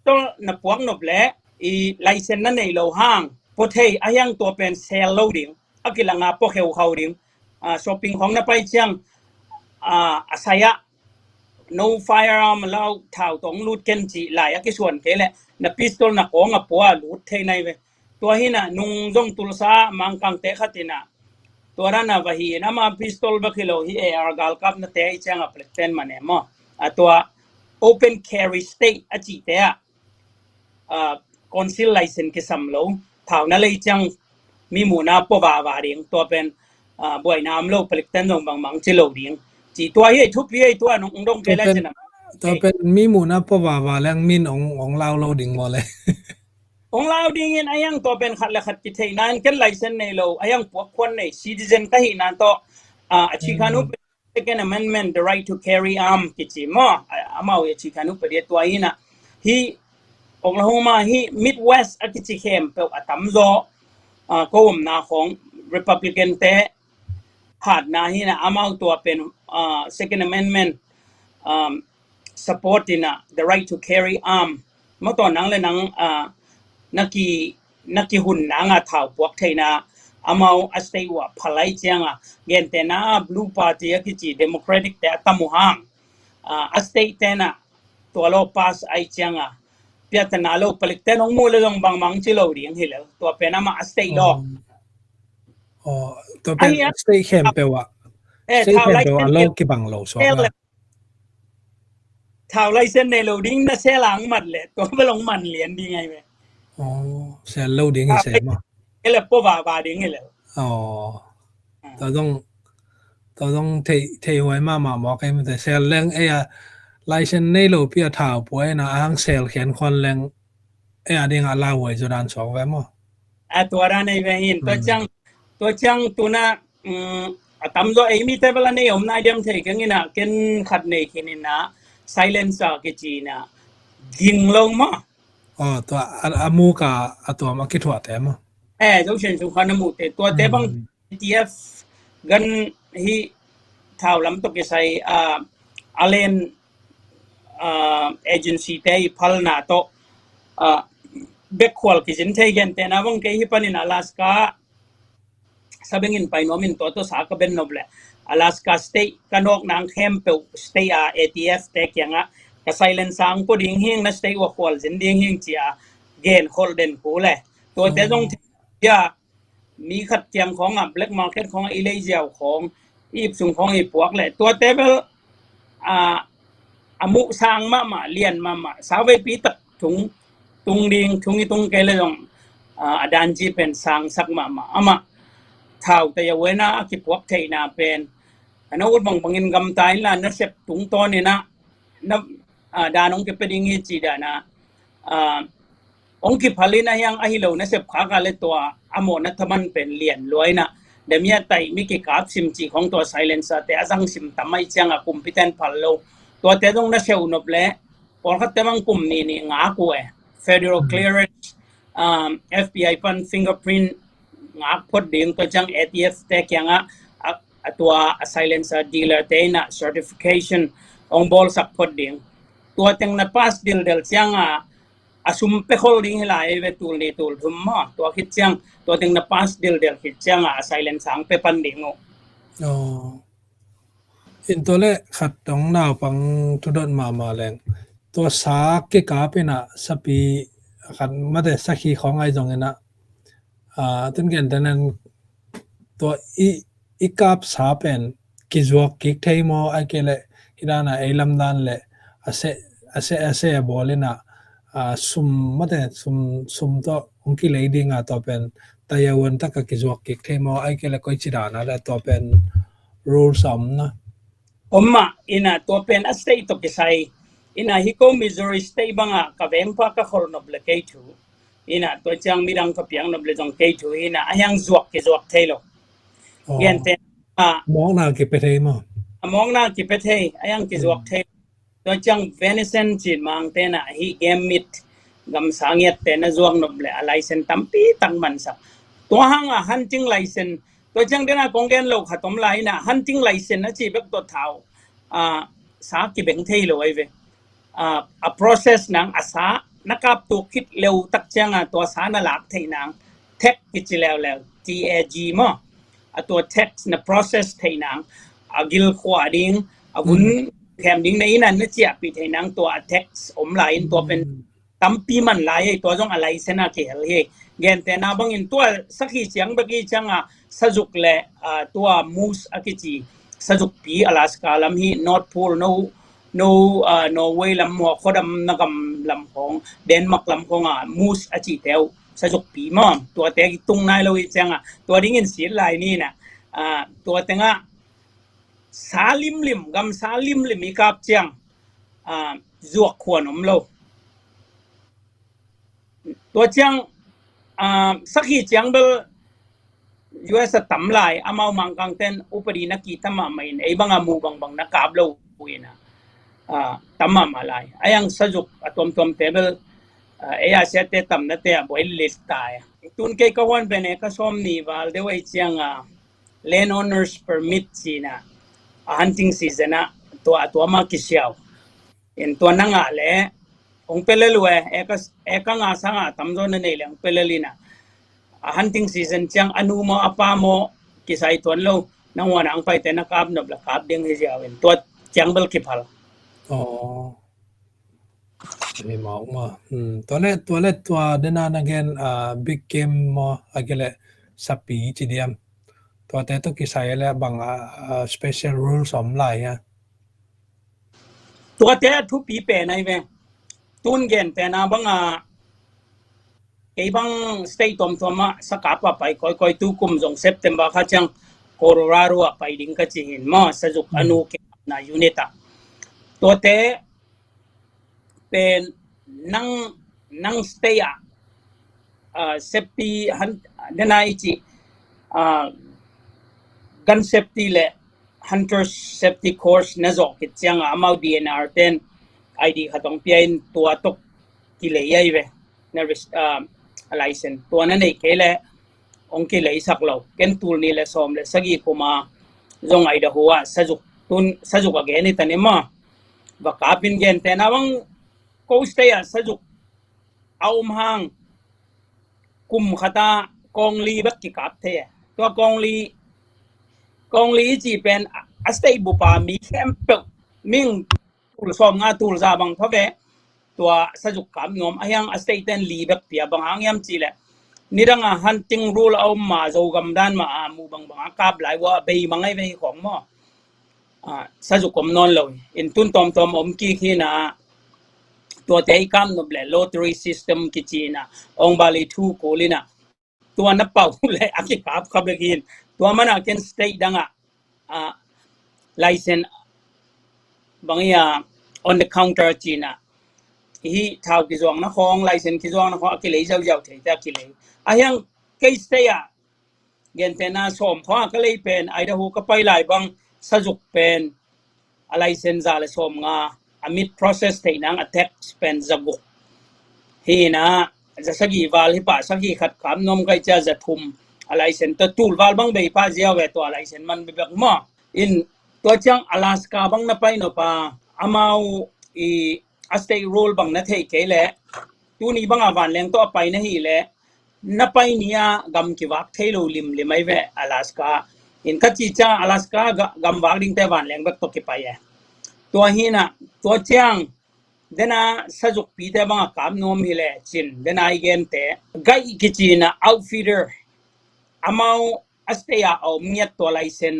to na puak nop le i license na nei lo hang po thei ayang to pen sell loading akilanga po kheu khawding shopping hong na pai chang asaya no firearm allow thao tong lut ken chi lai ki suan ke le na pistol na ko nga poa lut thei nai ve to hina nung jong tulsa mangkang te khatina tora na vahi na ma pistol ba kilo hi ar gal kap na te changa pleten mane mo atwa open carry state achi te conceal license ki samlo thao na lei chang mi mu na po wa ring to pen boy nam lo pleten dong bang mang chi lo ding chỉ tua hi thu pi tua nong dong ke la chena to pen mi mu na po wa lang min ong lao lo ding mo le ong lao ding in ayang to pen khat la khat ki thei nan ken license nei lo ayang pok khon nei citizen ka hi nan to achi khanu second amendment the right to carry arm ki chi mo amao ye chi khanu pe tua hi na hi Oklahoma hi Midwest akichi khem pe atam zo ko na khong Republican te hạt na hi na amau to pen second amendment support in the right to carry arm mo to nang le nang naki hun na nga thau pok theina amau a state wa phalai changa gen te na blue party ki chi democratic te tamu hang a state te na to lo pass ai changa pia ta na lo palik te nong mu le long bang mang chi lo ring hi le to pe na ma a state lo to pen stay camp pe wa stay camp pe wa lo ki bang lo so ga thảo lai sen này lâu đinh nó sẽ láng mặt lệ tôi mới lòng mặt liền đi ngay vậy sẽ lâu đến cái sẽ mà cái là po và đến ngay là tôiต้องthấyไว้มาหมอcáiมันจะเซลแรงไลเซนในโลเปียถาวป่วยนะอ้างเซลเขียนคนแรงเด้งลาไว้จดันสองไว้มั้งตัวร้านในเวหินตัวจังตัวน่ะตำตัวมีแต่เวลาในผมนายเดียมเทกันงี้นะกันขัดในที่นี่นะsilencer ke china ging lo ma to amu ka atwa ma ki thwa te ma jo chen su khan mu te to te bang TF gan hi thau lam to ke sai alen agency te phal na to bekwal ki jin thei gen te na bang ke hi panin Alaska sabengin painomin to sa ka ben noble Alaska state kanok nang kempe state ATF te kyanga ka silent sang po ding hing na state wa kwal jin ding hing chia gen holden ko le to te jong ya mi khat tiang khong black market khong illegal khong ip sung khong i puak le to te bel amu sang ma lian ma sa ve pi tak tung ding thungi tung ke le jong adan ji pen sang sak ma ama thau te ya wena ki puak thei na pen ano ut bangin gam tai la na sep tung to ni na danong ke peding hi chi da na ong ki phalina yang ahilo na sep kha ka le to amo na thaman pen lian loi na เดมียไตมีกิกาบซิมจีของตัว silencer แต่อาจังซิมทำไมจังอะคุมพิเตนพัลโลตัวเตต้องน่าเชื่อนบเล่พอเขาเตมังคุมนี่งากูfederal clearance FBI พัน fingerprint งาพอดิ่งตัวจัง ATF แต่ยังตัว silencer dealer เตน่ะ certification องบอลสักพอดิ่งตัวจังน่ะ pass deal จังasumpe holding hila eve tool ni tool thumma to khitchang to ting na pass deal khitchang silent sang pe panding o อ๋ออินตัวเลขัดตรงหน้าปังทุดอนมาแรงตัวสาเกกาเป็นอะสปีขัดมาแต่สักขีของไอ้ตรงนี้นะตั้งแต่นั้นตัวอีกาบสาเป็นกิจวัตรกิจไทยมอไอ้เกลฮิดานะไอ้ลำดันเลยอาเซบอลเลยนะซุมมาแต่ซุมตัวองค์กิเลดิ้งตัวเป็นแต่ยาวันตะกับกิจวัตรกิจไทยมอไอ้เกลก็จิดานะแล้วตัวเป็น rule สามนะOmma ina to pen a state to kisai ina hiko Missouri state banga ka vengpa ka khornob le K2 ina to chang mirang ka piang nob le jong K2 ina ayang zuak ki zuak thelo gente มองนากิไปเทมอ among na ki pethe ayang ki zuak the to chang venison chin mang te na hi gemit gam sangiat te na zuak nob le a license tampi tang man sa to hang a hunting licenseตัวจังเดน่าคงเกนโลกขัดตมไลน่ะ hunting license นะจีแบบตัวเท้าสากิเบงเทยเลยเว้ยa process นังอาสานักกับตัวคิดเร็วตักจังตัวสานาลักเทนัง tech กิจแล้ว TAG มั้งตัว tech นะ process เทนังกิลขวาดิ้งวุ้นแคมดิ้งในนั้นนะจีปีเทนังตัว tech อมไลน์ตัวเป็นตั้มปีมันไลตัวจงอะไรเสนาเกลเฮเกนแต่นาบังอินตัวสักขีเสียงเมื่อกี้จังsajuk le tua moose akichi sajuk pi Alaska lam hi North Pole no Norway lam mo khodam nagam lam khong Denmark lam khong moose achi teu sajuk pi ma tua te tung nai lo changa tua dingin sil lai ni na tua tenga salim gam salim lim ikap chang zuak khwan om lo tua chang sakhi chang bel US ตำลายอามามังกังเต้นอุปดีนักกีตามาไม่ไอ้บางอามูบางนักกาบโลกุยนะตำมาลายไอ้ยังสจุกตัวเทเบิลไอ้อาเซตเตตำนั่นเตะบ่อยลิสต์ตายตุนเกย์ก็วันเป็นเอกสมนี่ว่าเดี๋ยวไอ้เจียงland owners permit จีนะ hunting season นะตัวมาคิเชียวเห็นตัวนั่งอะไรองเปลลวยเอกงาสังตำโดนนี่เลยองเปลลินะhunting season chang anu mo apa mo kisai tuan lo nang wana ang pai te nakab no blakab ding hi jawin to chang bel kipal อ๋อมีมองมาตัวเล็กตัวเดนานเกนบิ๊กเกมมาอะไรเลยสับปีจีเดียมตัวแต่ต้องกิใส่แล้วบางspecial rule สมลายอ่ะตัวแต่ทุกปีเปนไอ้เวตุนเกนแต่นาบังไอ้บาง state ตอมมาสกัดว่าไปค่อยๆตุกุมจง September ข้าจังโคโรราโดไปดิ้งก็จะเห็นมาสจุกอนุเกนายูนิตาตัวเตเป็นนั่ง stay safety เดนายจีgun safety และ hunter safety course นั่นจอกกิจยังอามา DNR เต้น ID ข้าต้องเปลี่ยนตัวตกกิเลยัยเวนั่นlicense ตัวนั้นเองแหละองค์กิเลสักเราเกณฑ์ตูนี่แหละสมเลยสักกี่คุมาจงไอ้เดหัวสจุกกับเกณฑ์นี่แต่เนี่ยมาว่ากับเป็นเกณฑ์แต่นาวังกูสเตียสจุกเอามังกุมขตากองลีบักกิกับเทตัวกองลีจีเป็นอัสเตบุปามีแคมเปลมิงตูลสมงาตูลซาบังเพราะตัวสจุกกับงอมอายังอัสเตเตนลีบักเปียบังหางยามจีแหละนี่ดังhunting rule เอามาโจกำดันมามูบางกาบหลายว่าไปมังไอ้ไปของมั่วสจุกกมนอนเลยอินตุนตอมอมกี้ขี้นะตัวเตะกำนบเลย lottery system กิจีนะองบาลีทูโกลินะตัวนับเป่าเลยอากิกับขับเลยกินตัวมันอาเกนสเตย์ดังlicense บางอย่าง on the counter จีนะฮีท้าวกิจวังนะของ license กิจวังนะของอากิเลยเจ้าเถอะอากิเลยอายัง case เตะ เกนเตนาสมเพราะก็เลยเป็นไอดาโฮก็ไปหลายบางสจุกเป็นอะไรเซนซาเลสมงามิด process ที่นัง attack เป็นจักุกฮีนะจะสกีวาลฮิปะสกีขัดขามนมก็จะทุ่มอะไรเซนตัวตูลวาลบางใบป้าเจียวเวตัวอะไรเซนมันแบบมั่วอินตัวจัง阿拉斯加บางนับไปนปะอามาอีอัสเตย์โรลบางนัดให้เกลเลตัวนี้บางอาวันแรงตัวไปนะฮีเลนับไปเนี่ยกำกีวักเทโลลิมไม่เว阿拉斯加อินกัจจิจ้า阿拉斯加กำวักดิ้งแต่วันแรงแบบตัวกี่ไปตัวฮีนะตัวจังเดน่าสจุกปีแต่บางกำนมฮีเลจินเดน่าอีเกนเตไกกิจินะเอาฟีเดอร์อามาอัสเตย์เอาเมียตัวไลเซน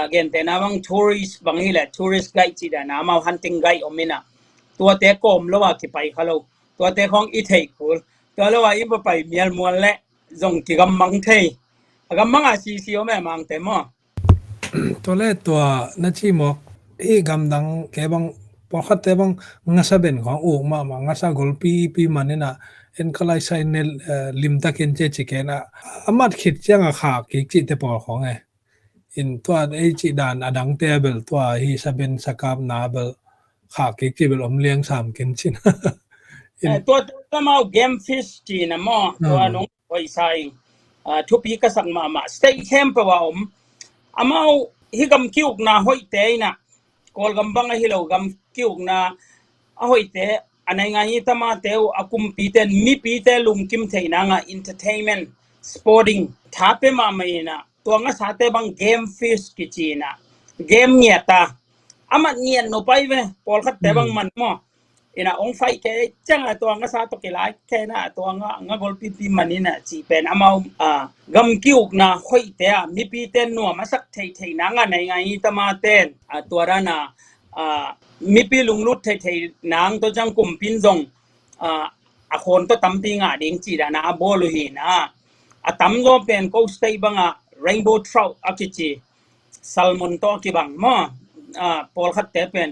เกนเตนะบางทัวริสบางฮีเลทัวริสไกจิดานะมาฮันติงไกอมินะตัวเตะกอมแล้วว่ากี่ไปเขาเราตัวเตะของอีเทคูลตัวเราว่าอีไปเมียลมวนเละจงกี่กำมังเทกำมังอาซีซีโอแม่มังเตมอตัวเล่ตัวนัชชีมอกกำดังแกบังพอขัดแต่บังงัสเบนของอูมางัสกอลปีมันนี่นะเอ็นคลายไซเนลลิมตะเกนเจจิเกนะอามัดคิดยังอะขากิจิตเตปอลของไงอินตัวจิดานอดังเตเบลตัวฮีซาเบนสกามนาเบลขากิจิเบลอมเลี้ยงสามเกนชินตัวมาเกมฟิชจีนะมอตัวน้องไวไซทุปีก็สั่งมาสเตย์แคมป์ว่าอามาฮิกำคิวนะห้อยเตยนะกอลกำบังฮิโลกำคิวนะห้อยเตยอันไหนไงตมาเตวอากุมปีเตนมีปีเตลุมคิมเทยนะงะ entertainment sporting ท้าเปมาไม่นะตัวงั้นสาเตบังเกมฟิชกิจีนะเกมเนียตาอามาเนียนโนไปเวพอลขัดเตบังมันมออินะองไฟแกจังตัวงั้นสาตกิลายแค่นะตัวงั้นกอลปีมันนี่นะจีเป็นอามากำคิวนะห้อยเตยมีปีเตนนัวมาสักเทยนะงะไหนไงตมาเตนตัวรานะมีปีลุงลุดเทนางตัวจังกุมปินจงคนตัวตั้มปีงาดิ่งจีดานะบอลหินะตั้มโจเป็นก็สเตย์บังrainbow trout อากิจีซัลมอนตัวกี่บังมาพอลขัดเตเป็น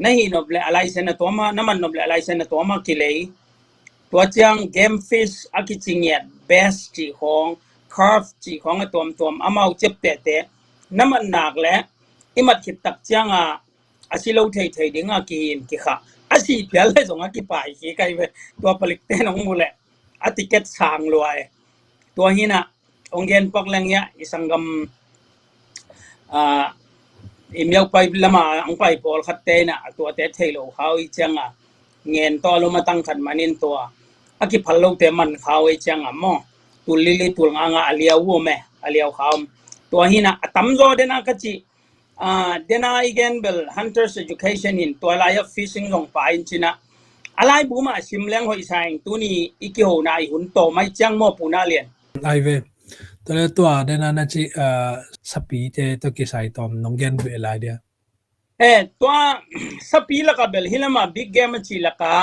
นี่นบเลอะไรเซนตัวมาน้ำมันนบเลอะไรเซนตัวมากิเลยตัวจังเกมฟิชอากิจิเนี่ยเบสจีของคาร์ฟจีของตัวอามาเจ็บเตะน้ำมันหนักและอิมัดคิดตักจังอาศิโลเทยดิ้งกินกิค่ะอาศิเปียเลยส่งกิไปกิไกเวตัวผลิตเต้นของมูลอาติเกตสางรวยตัวหินะองเกนปอกแรงเนี้ยอิสังกอิมยาวไปละมาอังไปพอลขัดเต้นะตัวเตะเทโลเขาอีจังเงินตัวลงมาตั้งขัดมันนินตัวอากิพัลโลเตมันเขาอีจังมอตุลิลิตุลงาอาเลียววัวแม่อาเลียวเขาตัวหินะตั้มโจเดนักจีเดน่าอีกเบล hunters education in ตัวลาย fishing ลงไปจินะอะไรบุมาชิมเลี้ยงหอยแสงตัวนี้อีกหัวหน้าหุ่นโตไม่จังมอปูนาเลียนไอเวตัวเดน่านัชสปีเตตัวกิสัยตอมน้องเกนเวลาเดียตัวสปีละกับเบลฮิลมาบิ๊กเกมจิละกะ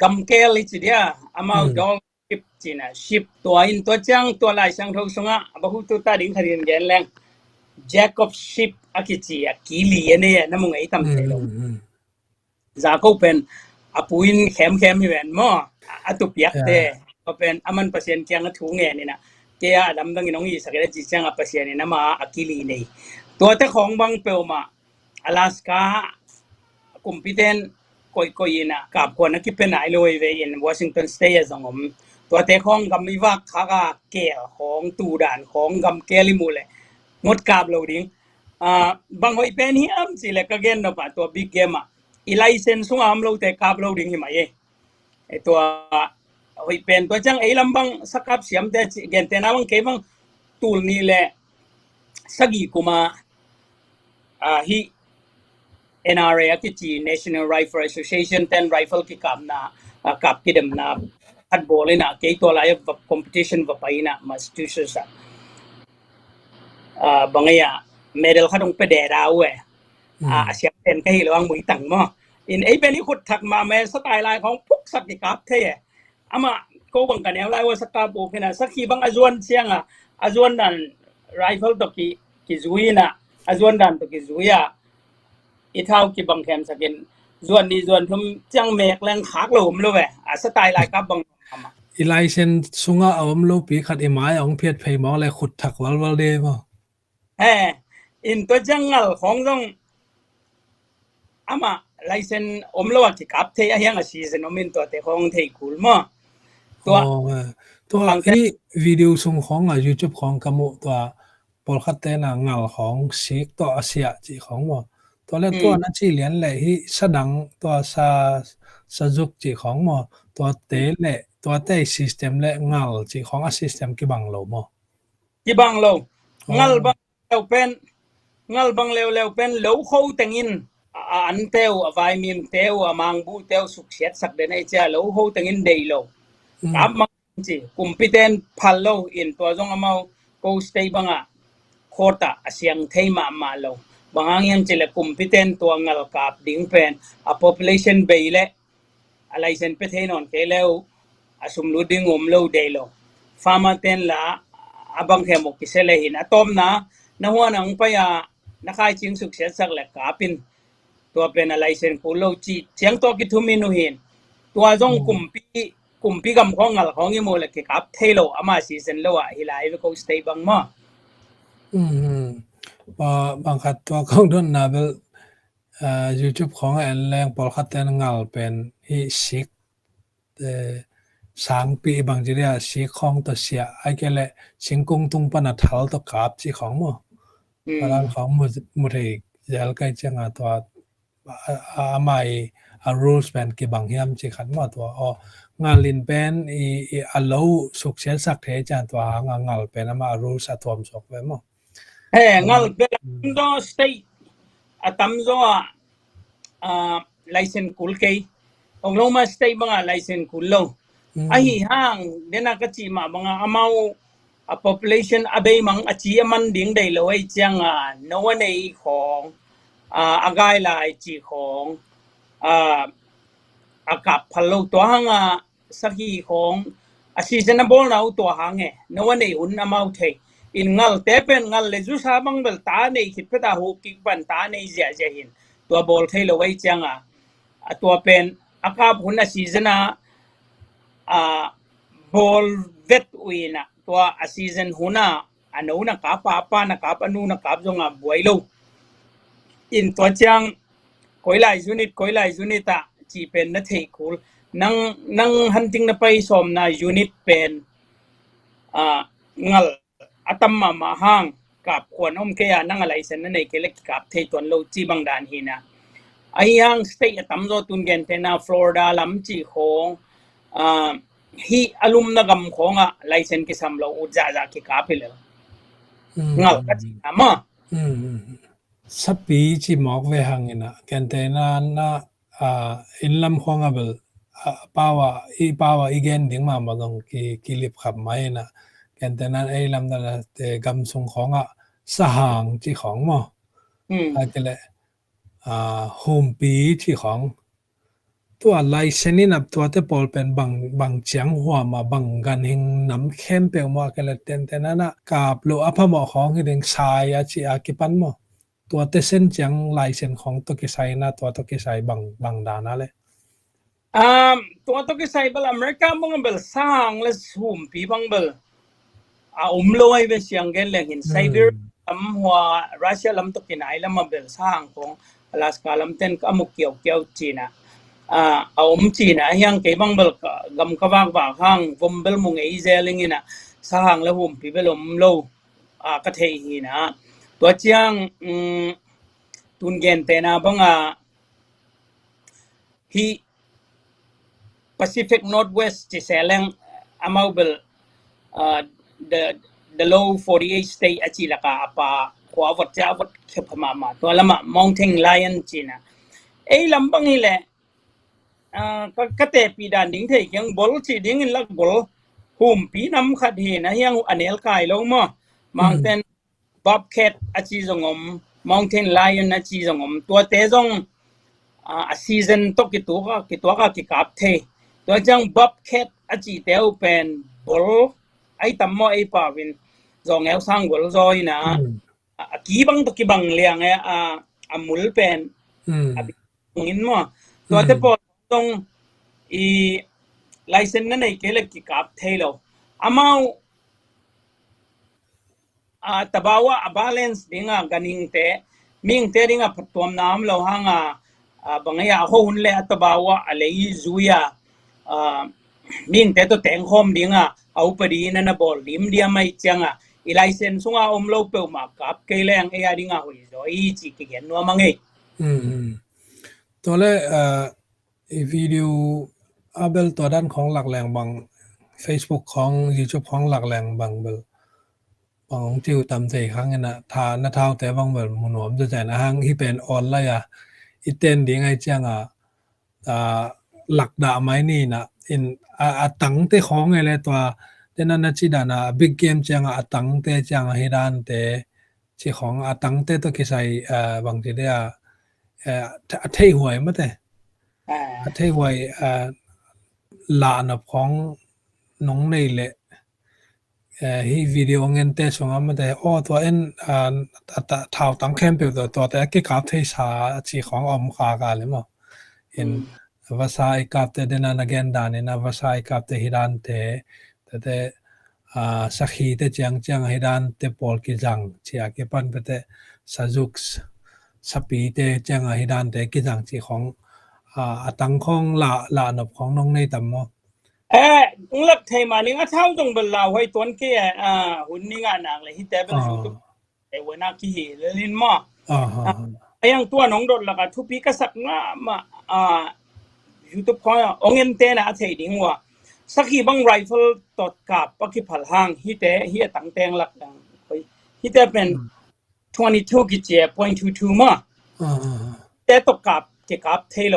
กัมเกลิจิเดียอามาดองชิปจินะชิปตัวอินตัวจังตัวลายช่างทงสงะบะฮูตัวตาดิ้งขดินเกนแรงJack of ship อากิจิกิลีเนี่ยน้ำมึงไอ้ตั้มเทลจากก็เป็นอาปุยนเข้มอยู่เห็นมั้งอาตุเปียกเตะก็เป็นอามันเปอร์เซ็นต์แกงถุงเงี้ยนี่นะแกดำดังน้องอีสักแล้วจีจังอาเปอร์เซ็นต์นี่นะมาอากิลีนี่ตัวเจ้าของบังเปลมา阿拉斯加กุมพิเตนก็ยินะกับคนนักกิเป็นไหนเลยเวียนวอชิงตันสเตย์สองผมตัวเจ้าของกำมีว่าข้าก็เกี่ยของตูด่านของกำเกลิมูเลยงดกาบเราดิ้งบางหอยเป็นที่อันสิเล็กเกินนะป่ะตัวบิ๊กเกมอีไลเซนส์ของอัมเราแต่กาบเราดิ้งที่ไหนตัวหอยเป็นตัวจังไอ้ลำบังสักกับเสียมแต่เกนแต่น้ำบังเก็บังตูลนี่แหละสักกี่กุมาฮี NRA กิจี National Rifle Association 10 Rifle กิกับนะกับกิดมนะอัดบอลเลยนะเกี่ยตัวอะไรแบบ competition แบบไปนะ Massachusettsบางอย่างเมดัลเขาต้องไปเดราเว้ยเสียเป็นแค่ระวังมือตั้งมั้งอินไอ้เป็นที่ขุดถักมาแม้สไตล์ลายของพวกสักกิกับเท่อามาก็บังกันแล้วไล่ว่าสักกับโอเคนะสักขีบังอาจวนเสียงอาจวนดันไรเฟิลตกิจุยนะอาจวนดันตกิจุยอีเท่ากิบังแคมสักกินจวนนี้จวนทุ่มจังเมกแรงขากลมเลยเว้ยสไตล์ลายกับบัง อีไลเซนสุงะอมโลปีขัดอีไม้องเพียดเพย์มองเลยขุดถักวัลเดบ่in to jangal khong jong ama license omlo ki kap the ya yang a season omin to te khong thei kul ma ตัวตัวอีวิดีโอส่งของYouTube ของกมุตัวปอลคัตเตนะเงาของซิกตัวอาเซียจีของบ่ตัวแรกตัวนั้นที่เรียนเลยที่สดังตัวซาจุกจีของบ่ตัวเตเลตัวเตซิสเต็มและเงาจีของอาซิสเต็มกี่บังโลบ่ki bang lo ngal bang lew pen ngal bang lew pen lo kho tengin an teu avai mim teu amang bu teu success sak de nei cha lo kho tengin dei lo kap mang chi competent phal lo in to jong amau ko stay banga khota asyang thei ma lo bangang yang chile competent to ngal kap ding pen a population beile a license pe thei non ke lew asum lu ding lo dei lo fama ten la abang hemo kisele hin atom na huwa nang pa ya nakai ching success sak le kapin to pen a license ko lo chi chiang to ki thumi nu hin to jong kumpi gam khong ngal khong mo le ki kap thelo ama season lo a hilai ko stay bang ma บางขัดตัวของดนนาเบลYouTube ของแอนแรงปอลคัตเตนเงาเป็นฮิชิก3 ปีบางจีเรียชิกของตัวเสียไอ้แกละชิงกงตุงปนัดทัลตัวกราบจีของมั้งตอนนั้นของมุดอีกจะใกล้จะงาตัวไม่rules เป็นกี่บางยามจีขันมาตัวงานลินเป็นอัลโลสุกเสียสักเทจานตัวงานเป็นมา rules ตัวมสกไปมั้งngal do stay atam zo license kul ke ong lo ma stay banga license kul lo ai hang dena ka chi ma banga amau a population abei mang achi man ding dei lo ai chang no nei khong agai lai chi khong akap phalo to hanga sahi khong a seasonable now to hange no nei un amau thei in ngal tepen ngal le ju sa bang bel ta nei khit peta ho ki ban ta nei ja ja hin to bol thei lo wai changa to pen akap hunna season bol vet uina to a season huna ano na ka pa na ka anu na ka jonga boilo in to chang koilai unit ta chi pen na thei kul nang hunting na pai som na unit pen ngal atam ma hang kap kwan ke ya nang alai sen nei ke le kap thei ton lo chi bang dan hina ai yang state atam zo tun gen te na Florida lam chi khong hi alum na gam khong license ki sam lo u ja ki kap le ngal ka chi maสัปปีจีหมอกเวหังอินะแกนเตนานะอินลำของเบลป้าวอีเกนดิ้งมาตรงกิลิบขับไม้นะแกนเตนั้นไอ้ลำนั่นเตกำสงของสหางจีของมั้งอะไรเลยโฮมปีจีของตัวไลเซนนี่นับตัวเตปอลเป็นบางเจียงหัวมาบางกันหิงน้ำเข้มเปียงมากันเลยเตนั้นนะกับโลอัพหมอของที่ดึงชายจีอากิปันมั้งตัวเตเส้นจังไลเซนของตัวกิไซนะตัวกิไซบางดานะเลยตัวกิไซเบลอเมริกาบังเบลสร้างและหุ่มปีบังเบลลอยเป็นเสียงเกนเลยเห็นไซเบอร์หัวรัสเซียลำตกินไอลำมาเบลสร้างของอลาสกาลำเต้นก็มุกเกี่ยวจีนะจีนะยังเก็บังเบลกำกวางว่าข้างวมเบลมุงเอเซลิงินะสร้างและหุ่มปีเบลโลก็เทีนะตัวเจียงตุนเกนเตนะบังฮี Pacific Northwest จีเซลังอามาเบลthe low 48 state achi laka apa kwa wat ja wat khepama ma to lama mountain lion china ei lambang ile ka te pi dan ding thei kyang bol chi ding in lak bol hum pi nam khat he na yang anel kai lo mo mountain bobcat achi zongom mountain lion achi zongom to te zong a season to ki ka ki kap the to jang bobcat achi teu pen bol ai tammo ai pa win zong el sang gol zoi na ki bang liang mul pen ngin mo to te po tong license na nei kele ki kap thelo amau tabawa a balance dinga ganing te ming te ringa phatom nam lo hanga bangaya ho hunle tabawa alei zuya ming te to teng hom dinga au padi na na bol lim dia mai changa i license sunga lo pe ma kap keleng e ringa hoi zo I chi ki gen no mangaiตัวเลวิดีโออาเบลตัวด้านของหลักแหล่งบาง Facebook ของ YouTube ของหลักแหล่งบางเบลบางของจิวตำใจครั้งนะทานาเท้าแต่บางเบลมุนหอมจะใจนะฮังที่เป็นออนไลน์อีเต้นดีไงเจียงหลักด่าไม้นี่นะอินตังเตของไงเลยตัวเดนันนัชิดานะบิ๊กเกมเจียงตังเตเจียงให้ด้านเตที่ของตังเตตัวกิใส่บางทีเดียเทหวยมั้งแต่เทหวยหลานของน้องนี่แหละฮีวิดีโอเงินเตชงมั้งแต่ตัวเอ็นท้าวตังเข้มเปิดตัวแต่กี่กับเทชาที่ของอมขากันเลยมั้งเห็นภาษาอีกับเตเดนันเกนดานี่นะภาษาอีกับเตฮิดันเตแต่สักฮีเตเจียงฮิดันเตปอลกิจังเชียกิปันเปเตซาจุกส์สปีเตเจียงฮิดันเตกิจังที่ของตังของหลานของน้องในตัมมลักไทยมานี่ก็เท่าตรงเบลาไว้ต้นแก่หุ่นนี่งานหนักเลยที่แต่เป็นสุดแต่วันนักที่เล่นมาอย่างตัวน้องโดนละก็ทุกปีก็สักง่ามายูทูบขององเงินเต้นะเทียดิ้งว่าสักที่บางไรเฟิลตอดกับปักที่พัลหังที่แต่ที่ตั้งแต่งหลักดังที่แต่เป็น22กิจ.22มาแต่ตกกับเกี่ยวกับเทโล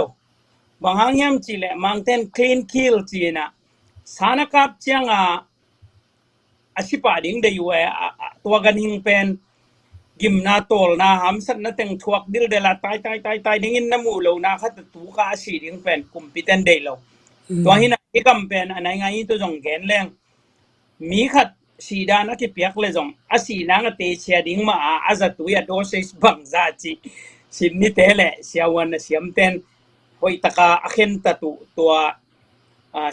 บางครั้งจีเล่บางเต้น clean kill จีน่ะสารกับเจียงอาชีพดิ่งเดียวตัวกันหิงเป็นกิมนาโตลนะหำสันนั่นเต็งทวกดิลเดลาตายดิ่งน้ำมูลนะขัดตัวกาชีดิ่งเป็นกุมพิเตนเดลตัวหินะที่กำเป็นอันไหนไงตัวจงแกนแรงมีขัดสีดานะที่เปียกเลยจงอาศีนังเตเชียดิ่งมาอาจจะตัวอย่าโดนเสียบังซาจีสิบนิเตเล่เสียวันเสียมเต้นหอยตะกาอเข็นตะตุตัว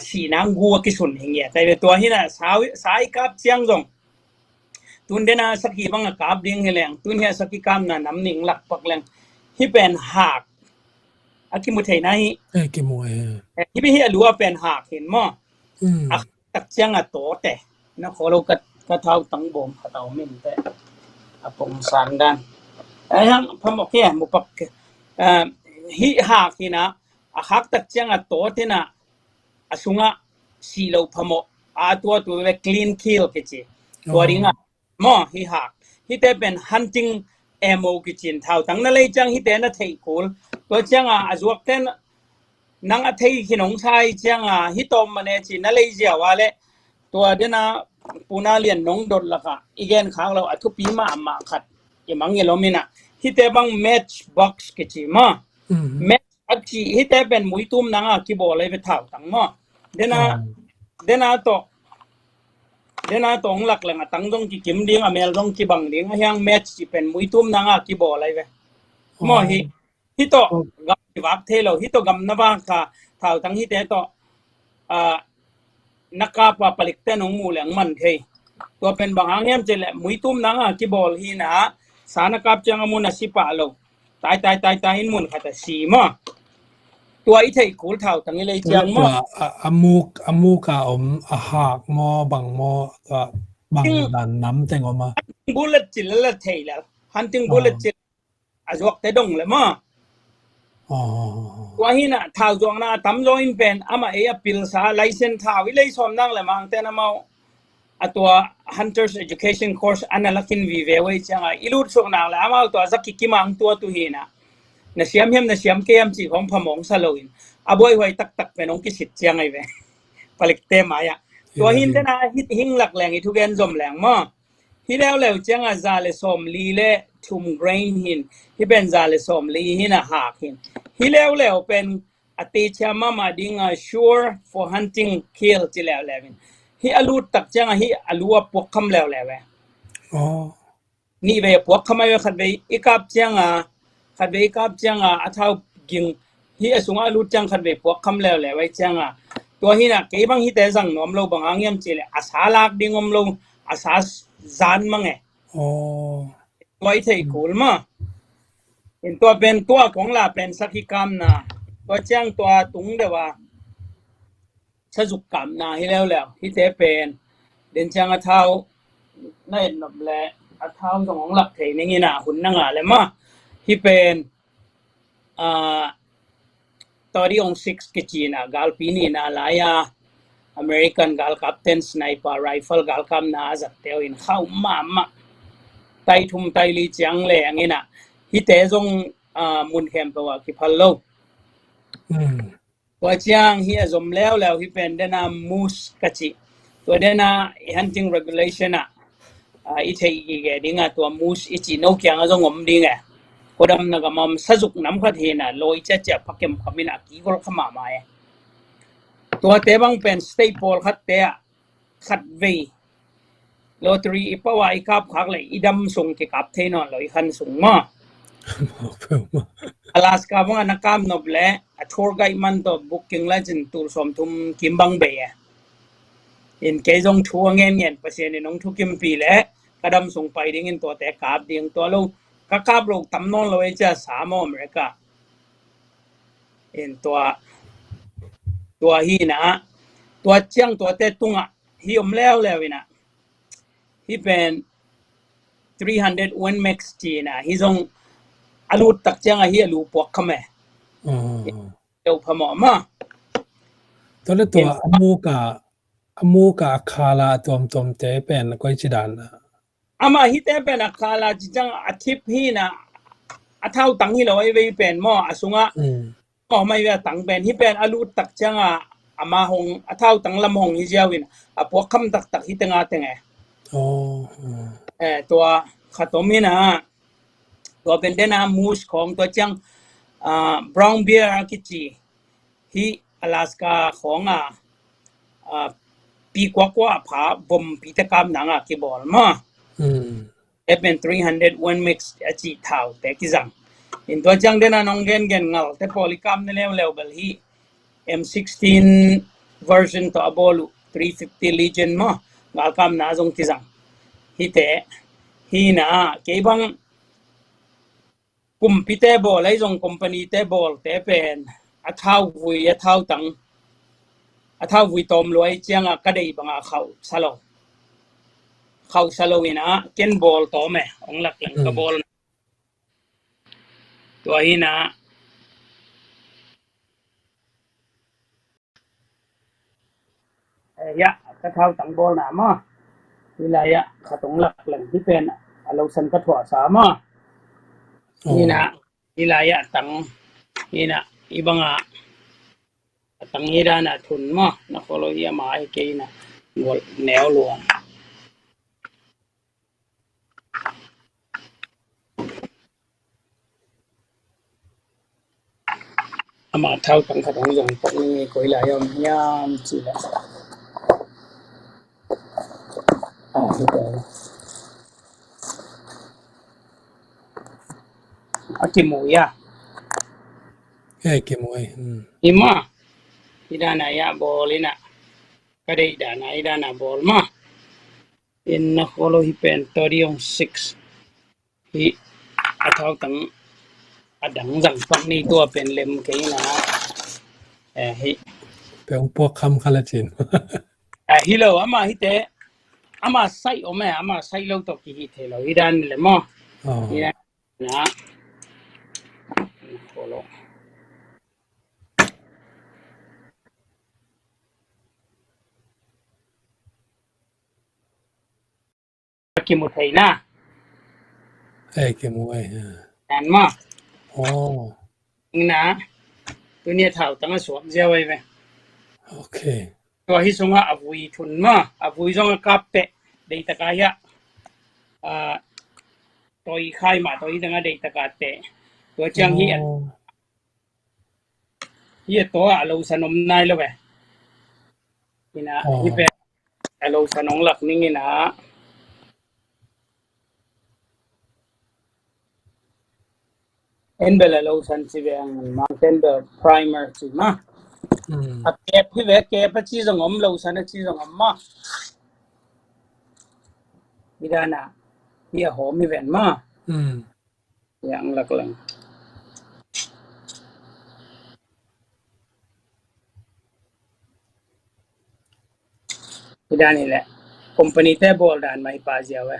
สีนางกัวกิสุนหิงเงี้ยแต่ตัวหินะสายกับเชียงจงตุนเดน่าสักกี่บังกับดิ่งเฮลังตุนเฮียสักกี่คำน่ะน้ำหนิงหลักปักแรงที่เป็นหักอากิมุเทนะฮิกิมวยที่พี่เฮียรู้ว่าเป็นหักเห็นมั้ยตักเชียงโตแต่นะขอเราก็เท่าตั้งบ่มเขาเท่าไม่แต่ปงสันดันยังพอบอกแค่มุปักฮิหักที่นะหักตักเชียงโตที่นะสุงะสีเหลาพมตัวเว clean kill กิจตัวริงะมอฮิหักฮิแต่เป็น hunting ammo กิจเท่าตั้งนั่นเลยจังฮิแต่น่ะเทกูลตัวจังอาจวกเต้นนังเทขินงชายจังฮิตอมมันเอจินั่นเลยเจ้าว่าเลยตัวเดน่ะปูนาเลียนน้องดดละค่ะอีกอย่างข้างเราทุกปีมาขัดยังมังเงลมินะฮิแต่บัง match box กิจมาmatch อักชีฮิแต่เป็นมุ้ยตุ้มนังกีบอลเลยไปเท่าตั้งมาเดน่าตองหลักเลยตั้งตรงกี่กิมดิ้งเมลตรงกี่บังดิ้งยังแมทช์ที่เป็นมุ้ยตุ้มนังกี่บอลอะไรไปมอฮิโตกับวักเทโลฮิโตกับนับว่าค่ะเท่าตั้งฮิเตโตนักกาปผลิตเต้นของมูเหลงมันเคยตัวเป็นบางครั้งยังจะแหละมุ้ยตุ้มนังกี่บอลฮินะสารกับจังมุนสิปะโลตายมุนขัดสีมาตัวอีเทกูลเท่าตั้งเลยจังมาอามูกาหักมอบางตัวบางดันน้ำเต็งออกมาบุลเลตจิลเลตเทแล้วฮันติงบุลเลตจิลอาจวกเตดงเลยมั้งว่าหินะเท่าจวงน่ะทำจอยเป็นอามาพิลซาไลเซนท่าวิเลยสมนั่งเลยมั้งแต่น่ะมาตัว Hunters Education Course อันนั้นลักขินวิเวไว้จังไงอีลูดส่งนั่งเลยอามาตัวสักกี่มังตัวหินะนะเสียมนะเสียมเกมจีของพมงสโลอินอาบอยไว้ตักเป็นองค์กิสิตจังไงเว้ผลิตเต็มายตัวหินเดน่าหิงหลักแหล่งอีทุกเกนจมแหล่งมั้งฮิแล้วจังอาซาเลสอมลีเล่ทุ่มเกรนหินฮิเป็นซาเลสอมลีหินะหักหินฮิแล้วเป็นอติชามาดิ้งsure for hunting kill จีแล้วฮิอาลูตักจังฮิอาลูปวกคำแล้วเว้นี่เว้ปวกคำไม่เว้ขัดเว้อีกับจังขัดเว้กับจังท้าวกิงฮิสุงอาลูจังขัดเว้ปวกคำแล้วไว้จัง ตัวฮีน่ะเก็บังฮีแต่จังนอมโลบังอังยมเจเลอาสาลักดิงอมโลอาสาจานมังเอ อ๋อ ตัวไอ้เทกูลมาเห็นตัวเป็นตัวของลาเป็นสักกิกรรมนะตัวจ้างตัวตุงเดว่าสจุกกรรมนะให้แล้วที่เทเป็นเดินจ้างอาเท้านั่นนับแหละอาเท้าของหลักเทนี่นะหุ่นนั่งอะไรมาที่เป็นอ่าตอนที่องซิกกิจีนะกาลปีนีนะลายาอเมริกันกาลคัปเทนสไนเปอร์ไรเฟิลกาลคำนะจัดเตียวอินเข้ามาไตทุ่มไตลีจังเลยอย่างนี้นะที่เตจงมุนเข้มตัวคิพัลโล อืม ตัวจ้างเฮียจมแล้วที่เป็นเดนามูสกัจิตัวเดนา hunting regulation อีเทอีเกดิ้งตัวมูสอีจีโนกี้งาจงอมดิ้งคนดำนักมัมสะจุกน้ำขัดเฮนะลอยจะพักเก็มขมินะกี่กรขมาไม่ตัวเตบังเป็นสเตปอลขัดเตะขัดเวลอตเตอรี่อีปะวายกับขักเลยอีดำส่งที่กับเทนอนลอยขันส่งมา Alaska mga nakam noble at tour guide man to booking legend tour som tum kimbang bay in kezong tuang ngen pasien nong tu kim pile kadam sung pai ding in to te kap ding to lo kakap lo tam non lo cha sa mo America in to hi na to chiang to te tunga hi leo ina hi pen 300 one max na hi zong alu tak chiang hi alu pok khame อ๋อ เดี๋ยวพมอมา ตอนแรกตัวอมูกะคาลาตัวเตเป็นก็จิดานนะ ama hite pen akala jijang atip hi na athau tang hi loi ve pen mo asunga อืม mo mai ve tang pen hi pen alu tak changa ama hong athau tang lam hong hi jawin apok kham tak hi tenga tenge อ๋อ ตัวkhatomina ตัวเป็นเดนามูสของตัวจังbrown bear กิจิhi alaska ของปีกว่าผาบ่มปีตะกรรมหนังกิบอลมา อืม เป็น300 one mix จีเท่าแต่กิจังอินตัวจังเดนน้องเกนเงาแต่พอลิกามนี่เลวเบลฮี M16 version ตัวบอล350 Legionมางาลกามน่าจงกิจังฮีเตฮีน่าเก็บังกุมพิเตบอลไอจงคอมพานีเตบอลแต่เป็นอัฐาววุยอัฐาวตังอัฐาววุยตอมลอยจังกระเดยบังเขาสโลเขาสโลวินะเกนบอลตอมองหลักหลังกับบอลตัวฮีน่ายะกระเท้าตังบอลหนามะวิลายะขัดงหลักหลังที่เป็นเราสันกระถั่วสามะนี่นะวิลายะตังนี่นะอีบังตังฮีดานะทุนมะนักโคโลยีมาไอเกยนะแนวหลวงอามาเท่าตังขัดงอย่างพวกนี้ก็วิลายะยามจีละอากิมูยะ กี่โมยIma idana ya bolina kada idana bol ma in na follow hi pen torium 6 hi athaw tang adang jang pak ni to pen lem ke na hi เป็นพวกคำคาลาจิน hi lo ama hi te ama sai o me ama sai lo to ki hi the lo idan le mo อ๋อ idan na follow Kimutay na กี่โมย and ma อ๋อ na tu ni thau tang so jawai ve โอเค ตัวที่ส่งอาวุยทุนมาอาวุยส่งกับเปะเดตกายะตัวอีข่ายมาตัวอีตั้งเดตกาเตะตัวจังเฮียตัวเราสนมนายแล้วเว้ยนี่นะที่เป็นเราสนองหลักนี่นะเอ็นเบลเราสันสิเวงมาเต็นเบลไพรเมอร์สิมา a ke phi ve ke pa chi zong om lo sana chi zong om ma midana ya ho mi ven ma yang lak lang midani le company te bol dan mai pa ja wa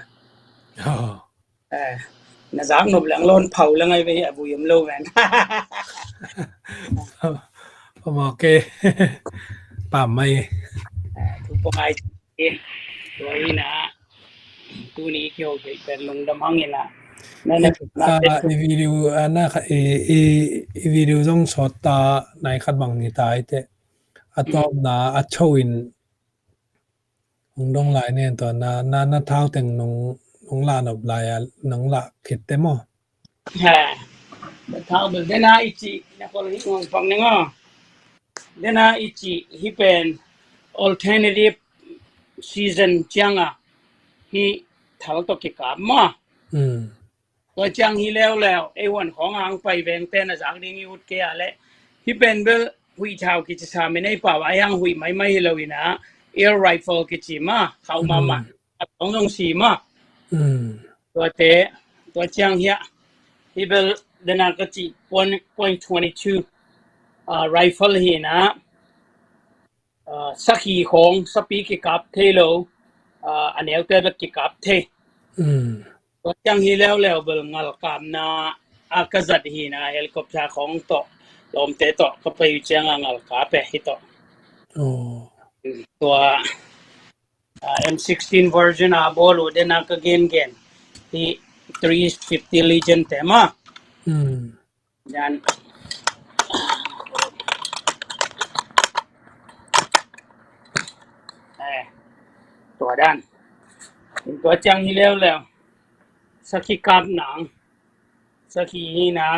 na zang no lang lon phau lang ai ve abu yum lo ven พอมาเกป่าไม่ tu paiตัวนี้นะตัวนี้เกี่ยวกับเป็นลงดำหังนี่นะนั่นนะนะอีวิดีโอน่ะอีวิดีโอต้องสอดตาในขัดบังนี่ตายแต่อะตอมนาอะโชวินดงหลายเนี่ยตอนน่าเท้าแต่งน้องลานอบลายน้องละคิดเต็มอ่ะฮะเท้าเบลเดน่าอิจินะคนที่งงฟังนึงอ่ะเดน่าอิจิที่เป็น alternative season จังอ่ะที่ทางตกกิกามาตัวจังที่แล้วไอ้วันของอ่างไปแบงเต้นจากดิ้งยุดเกียร์และที่เป็นเบลหุยชาวกิจสามีในป่าวไอ้ยังหุยไม่เลยนะ air rifle กิจมาเข้ามาต้องสีมาตัวเตะตัวจังเฮียที่เบลเดนากจิ1.22 rifle เฮียนะสักขีของสปีกกับเทโลอันนี้เอาแต่แบบกิกับเทตัวจังเฮียแล้วเบลงัลกามนาอากาศเฮียนะเฮลิคอปเตอร์ของโตลมเตะโตก็ไปอยู่จังงัลกาเปฮิโตตัว M16 version บอลเดนักเกนที่350 Legion เต็มอ่ะยันตัวด้านตัวจังที่แล้วสักขีกับหนังสักขีนี่นะ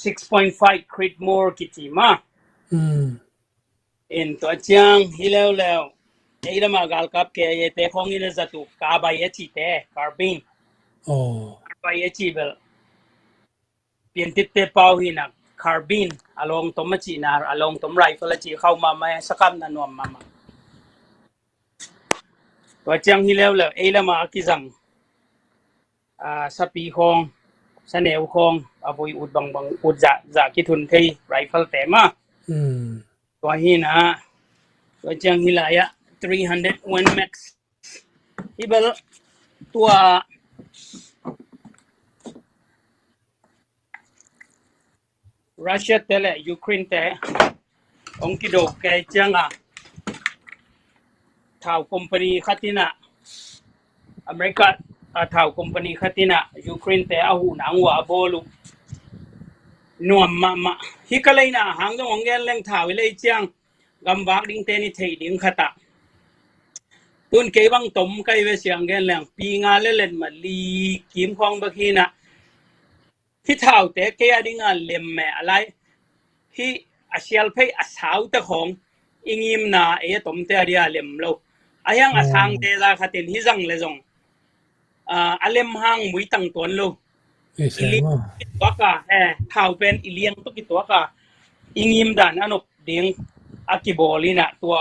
6.5 crit more กิจิมาตัวจังที่แล้วไอ้ละมากาลกับแกยัยเตะของนี่นะจัตุกาบายจีเตะคาร์บินคาบายจีเบลเปลี่ยนติดเตะเป้าหินักคาร์บินอารมณ์ตัวมัจีนาอารมณ์ตัวไรฟ์ละจีเข้ามาไม่สักคำนั้นวมมาตัวจังที่แล้วไอ้ละมากิจังสปีของสเนวของอภัยอุดบังอุดจะกิทุนที่ไรฟ์เต็มอ่ะตัวหินะตัวจังที่ไรอะ300 Win Max ที่เบลตัวรัสเซียเตะยูเครนเตะองค์กิโดแกจังอ่ะท่าวคอมพานีขัดตินะอเมริกาท่าวคอมพานีขัดตินะยูเครนเตะอาหูนังว่าบอลูนวมมาฮิกเลยนะหางตรงองเกนเล่งท่าวเลยจังกำบักดิ้งเตนิเทดิ้งขัดตาตุนเก็บังตมไกเวเสียงเกนแหลงปีงาเล่นมาลีกิมของบักฮีนะที่ท่าวเตะเกียดิ้งาเล่มแม่อะไรที่อาเซียลเพย์อาสาวตะของอิงิมนาตมเตะเดียเล่มเราอายังอาสังเตะลาขัดตินฮิซังเลยจงอาเล่มหางมุยตังตัวเราอิลิตัวกะท่าวเป็นอิเลียงตุกิตัวกะอิงิมดานอันบดิ้งอากิบอลีนะตัว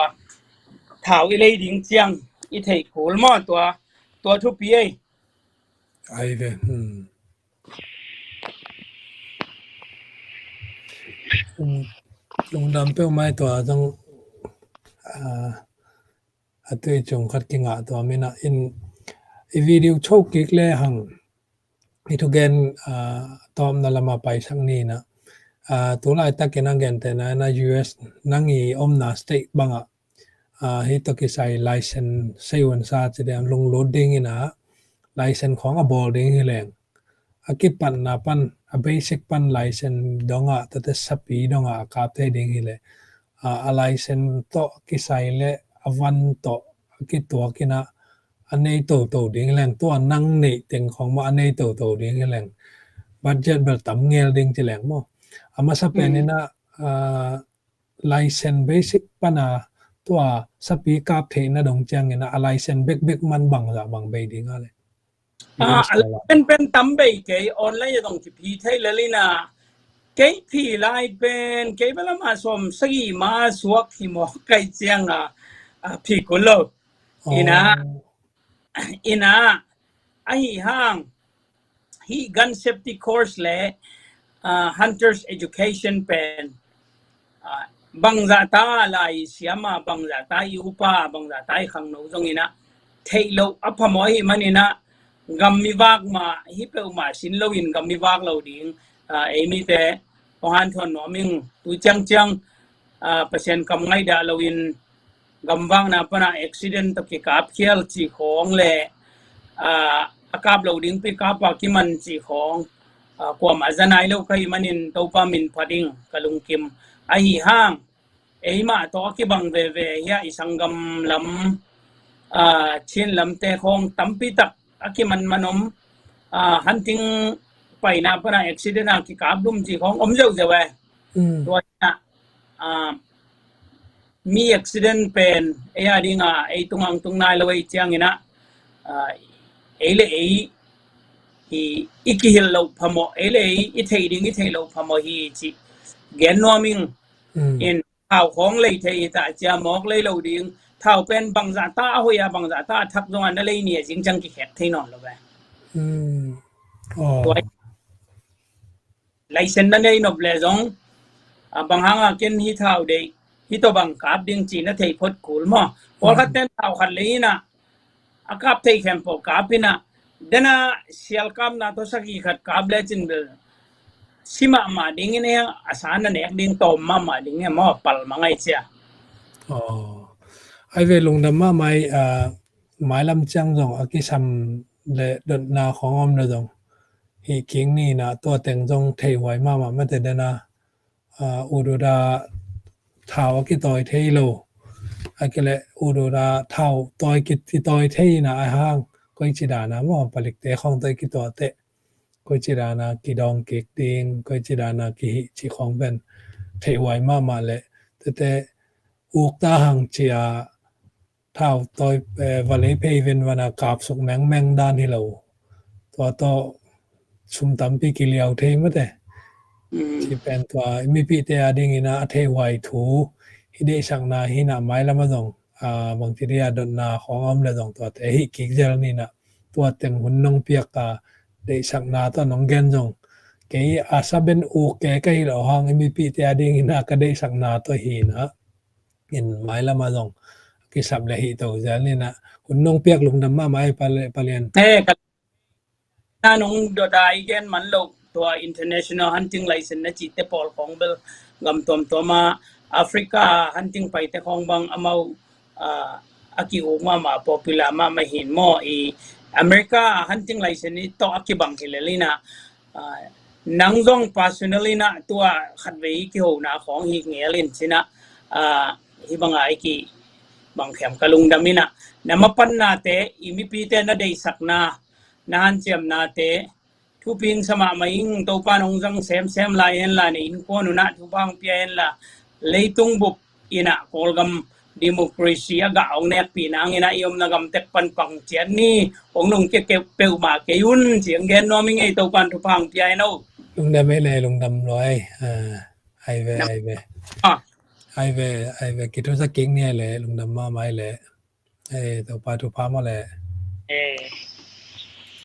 ท่าวอิเลยดิ้งเจียงอีเทโคลมาตัวทุบยัยไอ้เว้ยลงดำเป้าไม้ตัวต้องตัวจงขัดกิงอ่ะตัวไม่น่ะอิวิดีโอโชคกิกเลยหังอีทุกเกนตอมนั่นละมาไปสังนี้นะตัวไล่ตักกินนั่งเกนแต่นะ US นั่งอีอมนาสเตทบังอ่ะฮิตกิใส่ไลเซนเซวันซาจะได้ลงโหลดดิ้งนะไลเซนของอบอลดิ้งแรงอากิปันนาปันเบสิกปันไลเซนดงอ่ะแต่สปีดงอ่ะกาบเทดิ้งเลยไลเซนโตกิใส่เลยอวันโตกิตัวกินะอันนี้โตดิ้งแรงตัวนั่งนี่เต็งของมาอันนี้โตดิ้งแรงบัดเจ็ตเบลต่ำเงี้ยดิ้งจะแรงมั้งมาสับเป็นนี่นะไลเซนเบสิกปันตัวสปีกาเพนะดงจังเนะอะไรเซนเบกมันบังละบังเบดิ้งอะไรเป็นตั้มเบกออนไลน์ต้องที่พีไทยเลยนะ cái thì lại bên cái bên mà xóm sĩ mà suốt thì một cái chiang phi cuốn lô อ๋อ ina ai hang hi gun safety course le hunters education pen bang za ta lai siama bang za ta upa bang za ta khang no zong ina thailo aphamoi manina gam mi wak ma hi pe ma sin lo in gam mi wak lo ding emi te ohan thon no ming tu chang chang pasien kam ngai da lo in gam wang na pana accident to ki kap khial chi khong le akap lo ding pi kap pa ki man chi khong kwa ma zanai lo kai manin to pa min phading kalung kim ai hang ei ma to ki bang ve ve ya isangam lam chin lam te khong tampi tak aki man manom hunting pai na pana accident ki kap dum chi khong om jau jawa อืม ตัวน่ะมีอุบิเหตุเป็นดิ้งไอ้ตรงอังตรงนายเราไอ้เจียงนี่นะเอเล่อีกหิลเราพมเอเล่อีเทดิ้งอีเทเราพมฮีจีเกนนัวมิง อืม อินท้าวของเลยเทตาเจียมอกเลยเราดิ้งท้าวเป็นบังซาตาหุยาบังซาตาทักตรงอันนั่นเลยเนี่ยจริงจังกี่แขกที่นอนเราไป อืมอ๋อ ตัวไลเซนนั่นเองนบเลยจงบางครั้งกินที่ท้าวเด็กที่ตัวบังคับดิ้งจีนนั่นเทพดกูลมั้งพอเขาเต้นท้าวขันเลยนะอากาศเทเข้มปกาปินะเดน่าเชียลคำนาตัวสักอีขัดกาบเลจินเบลสิมามาดิ้งเนี่ยอาสานั่นเองดิ้งโตมาดิ้งเนี่ยมาปัลมังไอเชีย อ๋อไอเวลงดำมาไม่หมายลำจังจงอากิซัมเลดดนาของอมนะจงฮีคิงนี่นะตัวแต่งจงเทไว้มาไม่แต่เดนะอุดดาเท้าอากิต่อยเทโลอากิเลอุดดาเท้าต่อยกิที่ต่อยเทนะไอห้างก็จิดานะมั่วผลิตเตะของต่อยกิตัวเตะก็จิดานะกิดองเก็กดิงก็จิดานะกิจิของเป็นเทไว้มาเลยแต่อุกตาหังเชียเท่าตัววันนี้เพย์เป็นวันอากาศสุกแมงดานที่เราตัวโตชุมตั้มปีกิเลียวเทมั้แต่ที่เป็นตัวมีปีเตียดิ้งนะเทไวถูฮิเดชังนาฮินาไม้ละมาส่งบางทีเรียดนาของอมเลยส่งตัวแต่ฮิกิกเจรนี่นะตัวเต็งหุ่นน้องเปียกเดชังนาตัวน้องเกนส่งแกอาซาเป็นอูแกก็ฮิเราห้องมีปีเตียดิ้งนะก็เดชังนาตัวฮีนะอินไม้ละมาส่งกิสับเลยฮิตัวเจรนี่นะหุ่นน้องเปียกลงดำมาไม้ปะเลียน นงโดดายเกนมันโลกตัว international hunting license นะจีเตปอลของเบลกำตัวมาแอฟริกา hunting ไปแต่ของบางอามาอากิโอมา popular มาเห็นมออเมริกา hunting license นี่ต่ออากิบังเฮเลลีนะนังจง personally นะตัวขัดเวกิโอนะของฮิเงลินสินะฮิบังไอกิบังแขมกะลุงดามินะนำมาปันนาเตอิมิปีเตนะได้สักนาnahan siam nate thuping sama maing to panong jang sem lai hen la ni in ko nu na thupang pian la leitung bup ina kolgam democracy aga ong nek pinang ina iom na gam tek pan pang chian ni ong nong ke peu ma ke yun chiang gen no ming ei to pan thupang pian no ลุงดำไม่เลยลุงดำร้อยไอเวกิทุสกิ้งเนี่ยเลยลุงดำมาไม่เลยตัวปลาทุพามาเลย